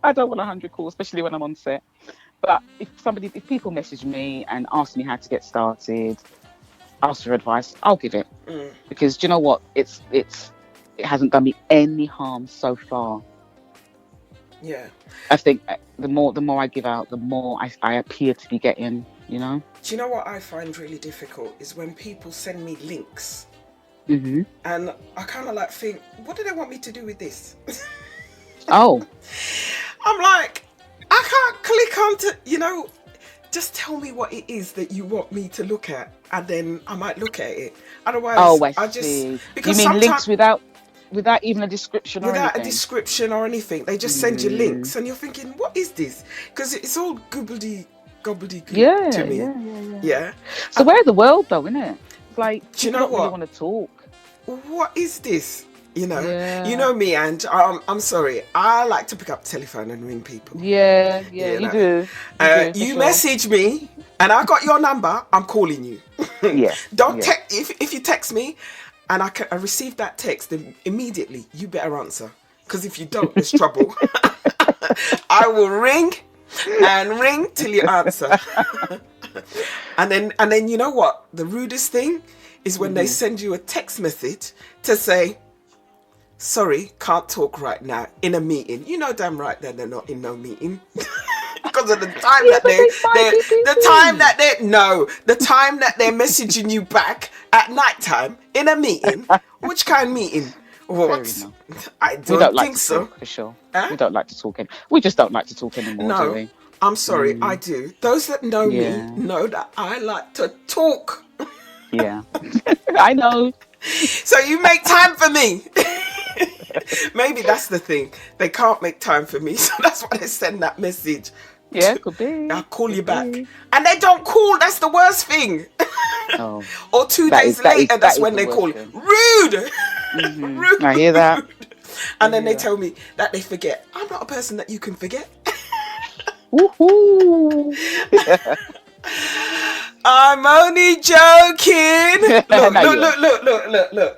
Speaker 6: I don't want 100 calls, especially when I'm on set. But if people message me and ask me how to get started, ask for advice, I'll give it. Because do you know what, it hasn't done me any harm so far.
Speaker 4: Yeah.
Speaker 6: I think the more I give out, the more I appear to be getting,
Speaker 4: Do you know what I find really difficult is when people send me links. And I kind of like think, what do they want me to do with this?
Speaker 6: Oh.
Speaker 4: I'm like, I can't click onto, just tell me what it is that you want me to look at, and then I might look at it. Otherwise,
Speaker 6: I see. You mean links without even a description or anything?
Speaker 4: Without a description or anything. They just send you links and you're thinking, what is this? Because it's all gobbledygook to me. Yeah.
Speaker 6: So where's the world though, isn't it? It's like,
Speaker 4: do you know what?
Speaker 6: Really want to talk.
Speaker 4: What is this? You know me, and I'm sorry, I like to pick up the telephone and ring people.
Speaker 6: Yeah, you do.
Speaker 4: You message me and I got your number, I'm calling you. Don't if you text me and I receive that text, then immediately you better answer, because if you don't, there's trouble. I will ring and ring till you answer. and then you know what, the rudest thing is when they send you a text message to say, sorry, can't talk right now, in a meeting. You know damn right that they're not in no meeting. Because of the time the time that they're messaging you back at night time in a meeting. Which kind of meeting? What? I don't think so.
Speaker 6: Talk, for sure. We don't like to talk. We just don't like to talk anymore, do we?
Speaker 4: I'm sorry, I do. Those that know me know that I like to talk.
Speaker 6: Yeah. I know.
Speaker 4: So you make time for me. Maybe that's the thing. They can't make time for me, so that's why they send that message.
Speaker 6: Yeah, could be.
Speaker 4: I'll call you
Speaker 6: Could
Speaker 4: back.
Speaker 6: be.
Speaker 4: And they don't call. That's the worst thing.
Speaker 6: Oh,
Speaker 4: Or 2
Speaker 6: that
Speaker 4: days
Speaker 6: is- that
Speaker 4: later,
Speaker 6: is-
Speaker 4: that's
Speaker 6: that is
Speaker 4: when
Speaker 6: the
Speaker 4: they call.
Speaker 6: worst thing.
Speaker 4: Rude. Rude.
Speaker 6: I hear that.
Speaker 4: And then they tell me that they forget. I'm not a person that you can forget.
Speaker 6: Woohoo!
Speaker 4: I'm only joking. Look,
Speaker 6: No,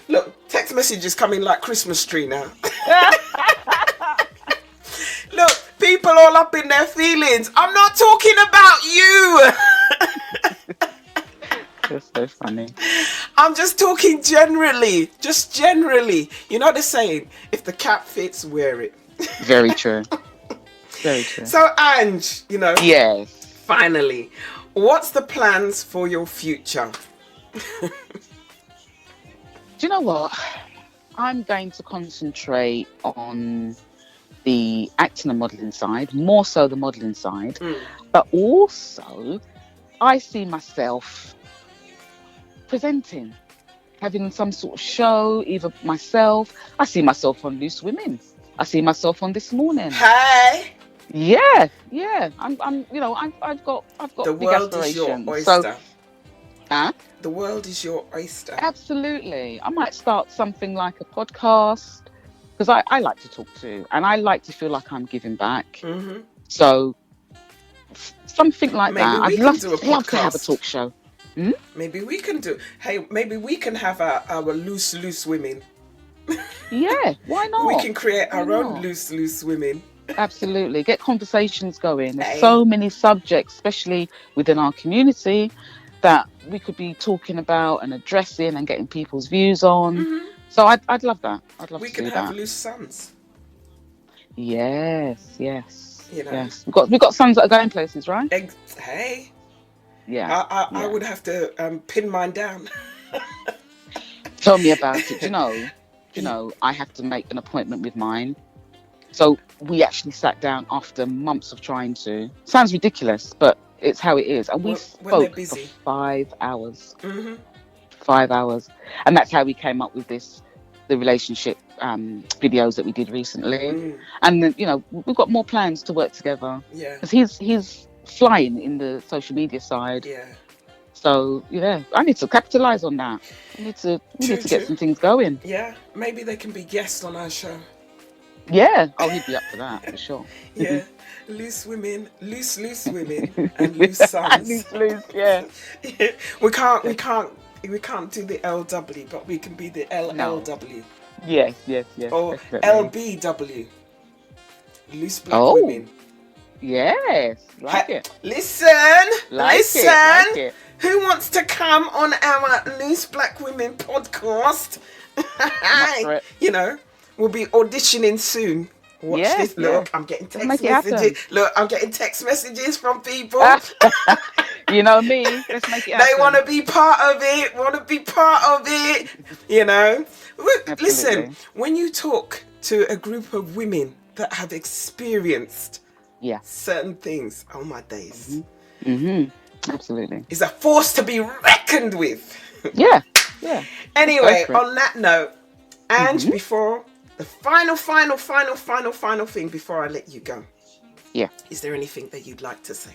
Speaker 4: look. Text messages coming like Christmas tree now. Look, people all up in their feelings. I'm not talking about you.
Speaker 6: That's so funny.
Speaker 4: I'm just talking generally. Just generally. You know the saying, if the cap fits, wear it.
Speaker 6: Very true. Very true.
Speaker 4: So, Ange, you know,
Speaker 6: Yes.
Speaker 4: finally, what's the plans for your future?
Speaker 6: Do you know what? I'm going to concentrate on the acting and modelling side, more so the modelling side. But also, I see myself presenting, having some sort of show, either myself. I see myself on Loose Women. I see myself on This Morning.
Speaker 4: Hey,
Speaker 6: Yeah. I've got
Speaker 4: the
Speaker 6: big
Speaker 4: world is your
Speaker 6: aspirations.
Speaker 4: oyster.
Speaker 6: Huh?
Speaker 4: The world is your oyster.
Speaker 6: Absolutely. I might start something like a podcast because I like to talk to, and I like to feel like I'm giving back.
Speaker 4: Mm-hmm.
Speaker 6: So something like
Speaker 4: Maybe
Speaker 6: that.
Speaker 4: we
Speaker 6: I'd
Speaker 4: can
Speaker 6: love
Speaker 4: do a
Speaker 6: to have a
Speaker 4: podcast.
Speaker 6: talk show.
Speaker 4: Maybe we can do. Hey, maybe we can have our loose women.
Speaker 6: Yeah, why not?
Speaker 4: We can create our
Speaker 6: Why
Speaker 4: own
Speaker 6: not?
Speaker 4: loose women.
Speaker 6: Absolutely. Get conversations going. There's
Speaker 4: Hey.
Speaker 6: so many subjects, especially within our community, that we could be talking about and addressing and getting people's views on. So I'd love that. I'd love
Speaker 4: We
Speaker 6: to
Speaker 4: can
Speaker 6: do
Speaker 4: have
Speaker 6: that.
Speaker 4: loose sons.
Speaker 6: Yes.
Speaker 4: You know.
Speaker 6: Yes. We've got sons that are going places, right?
Speaker 4: Hey,
Speaker 6: Yeah.
Speaker 4: I would have to pin mine down.
Speaker 6: Tell me about it. Do you know, I have to make an appointment with mine. So we actually sat down after months of trying to. Sounds ridiculous, but it's how it is. And we
Speaker 4: When they're
Speaker 6: spoke for
Speaker 4: busy.
Speaker 6: 5 hours.
Speaker 4: Mm-hmm.
Speaker 6: 5 hours. And that's how we came up with the relationship videos that we did recently. And then, we've got more plans to work together.
Speaker 4: Yeah.
Speaker 6: Because he's flying in the social media side.
Speaker 4: Yeah.
Speaker 6: So, I need to capitalize on that. We need to
Speaker 4: True.
Speaker 6: get some things going.
Speaker 4: Yeah. Maybe they can be guests on our show.
Speaker 6: Yeah. Oh, he'd be up for that, for sure.
Speaker 4: Yeah. Loose women, loose women, and loose sons.
Speaker 6: Loose, yeah.
Speaker 4: We can't do the LW, but we can be the LLW
Speaker 6: Yes.
Speaker 4: or
Speaker 6: definitely.
Speaker 4: LBW. Loose black
Speaker 6: Oh.
Speaker 4: women.
Speaker 6: Yes. Like it.
Speaker 4: Listen.
Speaker 6: Like it.
Speaker 4: Who wants to come on our Loose Black Women podcast?
Speaker 6: for it.
Speaker 4: We'll be auditioning soon. Watch
Speaker 6: Yes,
Speaker 4: this. Look,
Speaker 6: yeah.
Speaker 4: I'm getting text
Speaker 6: Make it happen.
Speaker 4: messages. Look, I'm getting text messages from people.
Speaker 6: You know me. Let's make it happen.
Speaker 4: They want to be part of it. Look, listen,
Speaker 6: Absolutely.
Speaker 4: when you talk to a group of women that have experienced
Speaker 6: Yeah.
Speaker 4: certain things, oh my days,
Speaker 6: Absolutely.
Speaker 4: it's a force to be reckoned with.
Speaker 6: Yeah.
Speaker 4: Anyway,
Speaker 6: Go for it.
Speaker 4: on that note, and before the final thing before I let you go.
Speaker 6: Yeah.
Speaker 4: Is there anything that you'd like to say?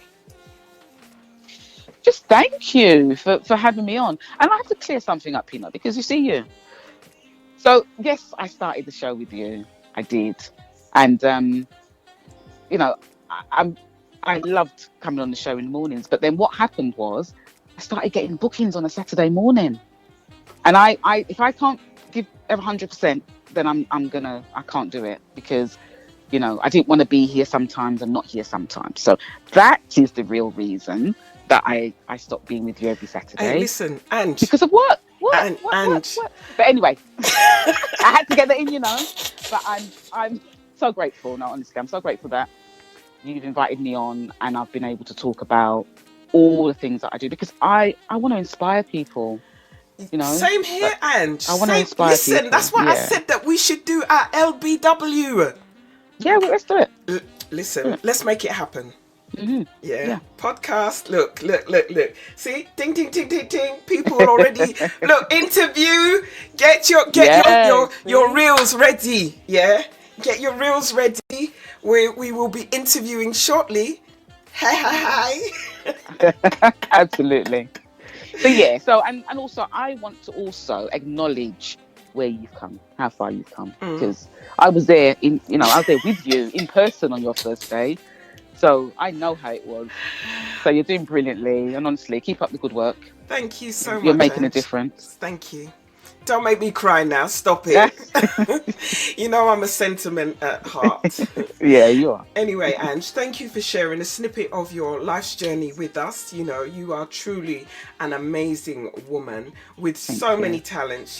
Speaker 6: Just thank you for having me on. And I have to clear something up, because you see you. So, yes, I started the show with you. I did. And, I loved coming on the show in the mornings. But then what happened was I started getting bookings on a Saturday morning. And I if I can't give 100%, then I can't do it, because, I didn't want to be here sometimes and not here sometimes. So that is the real reason that I stopped being with you every Saturday.
Speaker 4: Hey, listen, and
Speaker 6: Because of work.
Speaker 4: And-
Speaker 6: But anyway, I had to get that in, But I'm so grateful. No, honestly, I'm so grateful that you've invited me on and I've been able to talk about all the things that I do, because I want to inspire people.
Speaker 4: Same here, and
Speaker 6: I wanna inspire
Speaker 4: listen,
Speaker 6: people,
Speaker 4: that's why I
Speaker 6: yeah.
Speaker 4: said that we should do our LBW.
Speaker 6: Yeah, well, let's do it.
Speaker 4: Listen, let's make it happen. Yeah.
Speaker 6: Yeah.
Speaker 4: Podcast. Look. See? Ding, ding, ding, ding, ding. People already look, interview. Get
Speaker 6: Yes.
Speaker 4: your
Speaker 6: See?
Speaker 4: reels ready. Yeah. Get your reels ready. We will be interviewing shortly. Hi.
Speaker 6: Absolutely. So yeah, so and also I want to also acknowledge where you've come, how far you've come, because I was there I was there with you in person on your first day, so I know how it was. So you're doing brilliantly, and honestly, keep up the good work.
Speaker 4: Thank you so
Speaker 6: You're
Speaker 4: much,
Speaker 6: making a
Speaker 4: Ange.
Speaker 6: difference.
Speaker 4: Thank you. Don't make me cry now. Stop it. You know I'm a sentiment at heart.
Speaker 6: Yeah, you are.
Speaker 4: Anyway, Ange, thank you for sharing a snippet of your life's journey with us. You know, you are truly an amazing woman with so
Speaker 6: Thank you.
Speaker 4: many talents.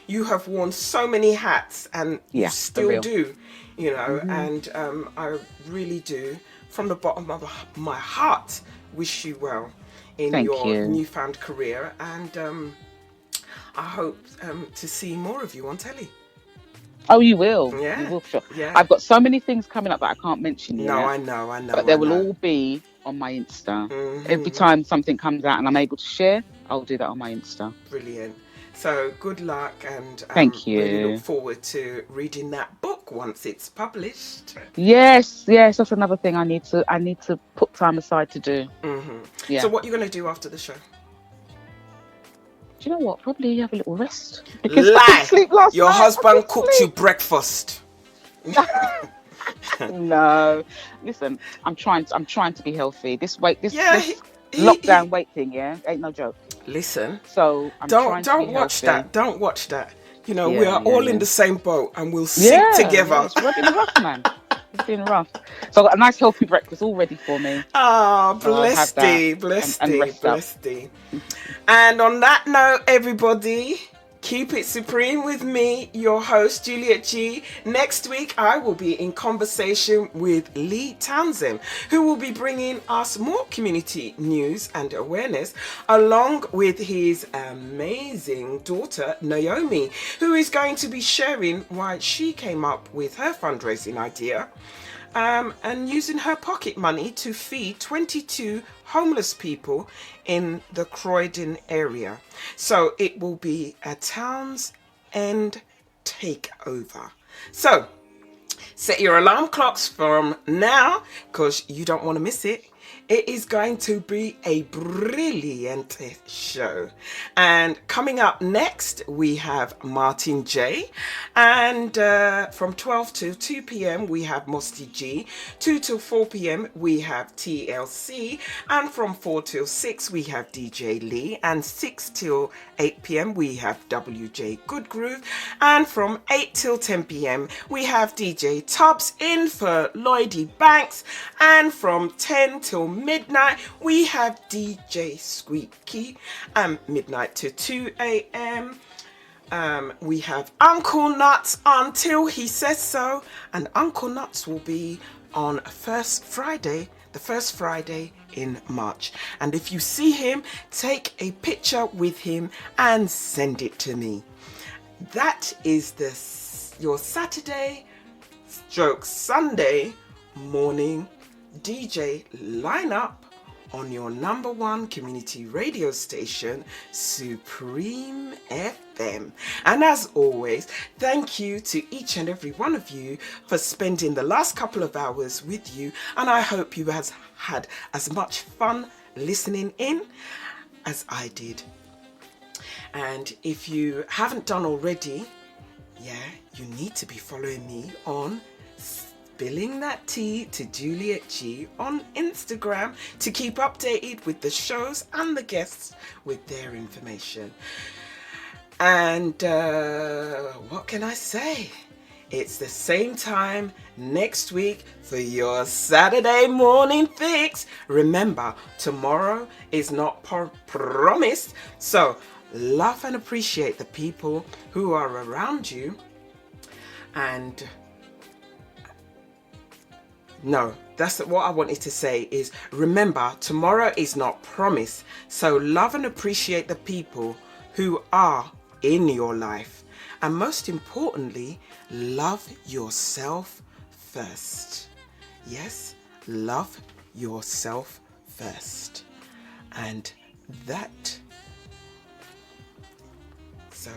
Speaker 4: You have worn so many hats, and you
Speaker 6: Yeah, for
Speaker 4: still
Speaker 6: real.
Speaker 4: do, you know, and I really do, from the bottom of my heart, wish you well in
Speaker 6: Thank
Speaker 4: your
Speaker 6: you.
Speaker 4: newfound career. And I hope to see more of you on telly.
Speaker 6: Oh, you will. You
Speaker 4: Yeah,
Speaker 6: will, for sure.
Speaker 4: yeah.
Speaker 6: I've got so many things coming up that I can't mention
Speaker 4: No,
Speaker 6: yet,
Speaker 4: I know, I
Speaker 6: but
Speaker 4: know,
Speaker 6: they
Speaker 4: I
Speaker 6: will
Speaker 4: know.
Speaker 6: all be on my Insta. Every
Speaker 4: Hmm.
Speaker 6: time something comes out and I'm able to share, I'll do that on my Insta.
Speaker 4: Brilliant. So good luck, and
Speaker 6: Thank
Speaker 4: really look
Speaker 6: you.
Speaker 4: forward to reading that book once it's published.
Speaker 6: Yes, yes, that's another thing I need to put time aside to do.
Speaker 4: So
Speaker 6: Yeah.
Speaker 4: what are you going to do after the show?
Speaker 6: Do you know what? Probably have a little rest because I didn't
Speaker 4: Lie!
Speaker 6: sleep last
Speaker 4: Your
Speaker 6: night. I
Speaker 4: husband
Speaker 6: couldn't
Speaker 4: cooked you
Speaker 6: sleep.
Speaker 4: breakfast.
Speaker 6: No. Listen, I'm trying to be healthy. This weight this
Speaker 4: Yeah,
Speaker 6: this
Speaker 4: he
Speaker 6: lockdown weight thing, yeah, ain't no joke.
Speaker 4: listen.
Speaker 6: So I'm
Speaker 4: Don't
Speaker 6: trying to be
Speaker 4: don't watch
Speaker 6: healthy.
Speaker 4: that. Don't watch that. You know, we
Speaker 6: Yeah,
Speaker 4: are
Speaker 6: yeah,
Speaker 4: all in
Speaker 6: yeah.
Speaker 4: the same boat, and we'll sink
Speaker 6: Yeah, yeah,
Speaker 4: together.
Speaker 6: it's been rough, man. It's been rough. So I've got a nice healthy breakfast all ready for me.
Speaker 4: Ah,
Speaker 6: So I'll have
Speaker 4: bless
Speaker 6: that
Speaker 4: thee, bless
Speaker 6: and
Speaker 4: thee,
Speaker 6: rest up.
Speaker 4: bless thee. And on that note, everybody, keep it supreme with me, your host, Juliet G. Next week, I will be in conversation with Lee Townsend, who will be bringing us more community news and awareness, along with his amazing daughter, Naomi, who is going to be sharing why she came up with her fundraising idea. And using her pocket money to feed 22 homeless people in the Croydon area. So it will be a Town's End takeover. So set your alarm clocks from now because you don't want to miss it. It is going to be a brilliant show. And coming up next, we have Martin J. And from 12 to 2 p.m., we have Mosty G. 2 till 4 p.m., we have TLC. And from 4 till 6, we have DJ Lee. And 6 till 8 p.m., we have WJ Goodgroove. And from 8 till 10 p.m., we have DJ Tubbs in for Lloydie Banks. And from 10 till midnight, we have DJ Squeaky. Midnight to 2 a.m. We have Uncle Nuts until he says so. And Uncle Nuts will be on the first Friday in March. And if you see him, take a picture with him and send it to me. That is your Saturday / Sunday morning DJ lineup on your number one community radio station, Supreme FM. And as always, thank you to each and every one of you for spending the last couple of hours with you. And I hope you has had as much fun listening in as I did. And if you haven't done already, you need to be following me on Spilling That Tea to Juliet G on Instagram to keep updated with the shows and the guests with their information. And what can I say? It's the same time next week for your Saturday morning fix. Remember, tomorrow is not promised, so love and appreciate the people who are around you. And no, that's what I wanted to say is remember, tomorrow is not promised. So love and appreciate the people who are in your life. And most importantly, love yourself first. Yes, love yourself first. And that, so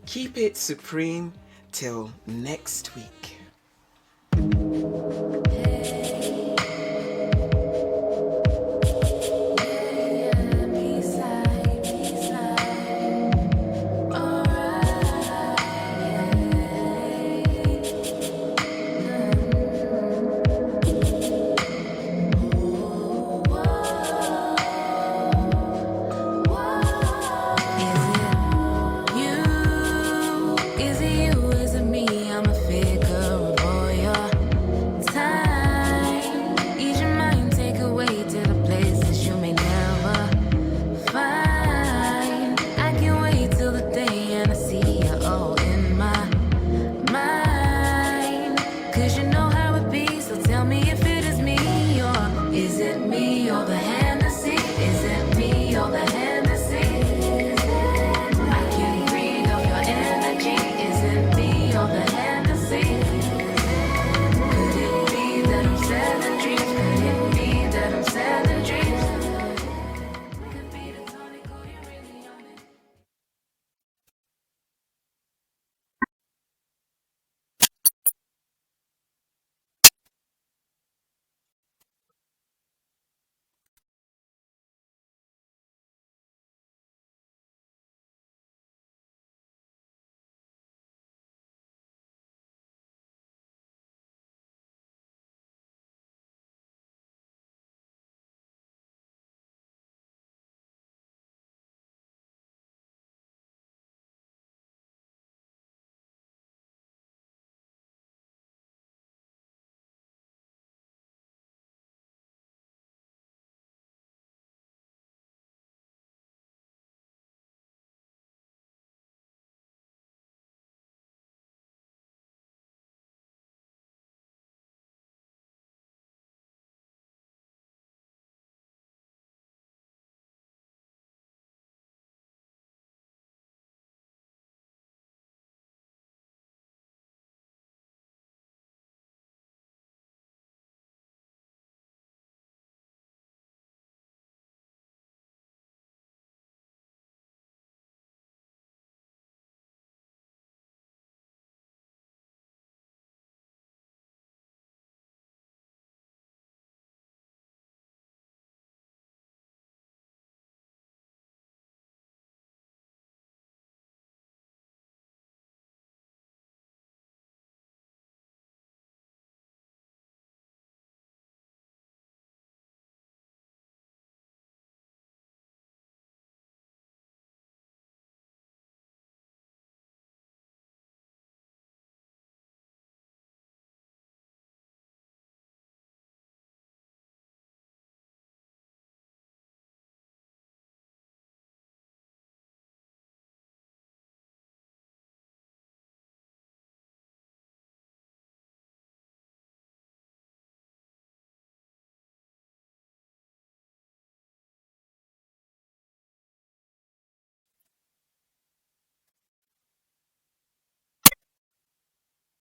Speaker 4: keep it supreme till next week.
Speaker 7: Cause you know how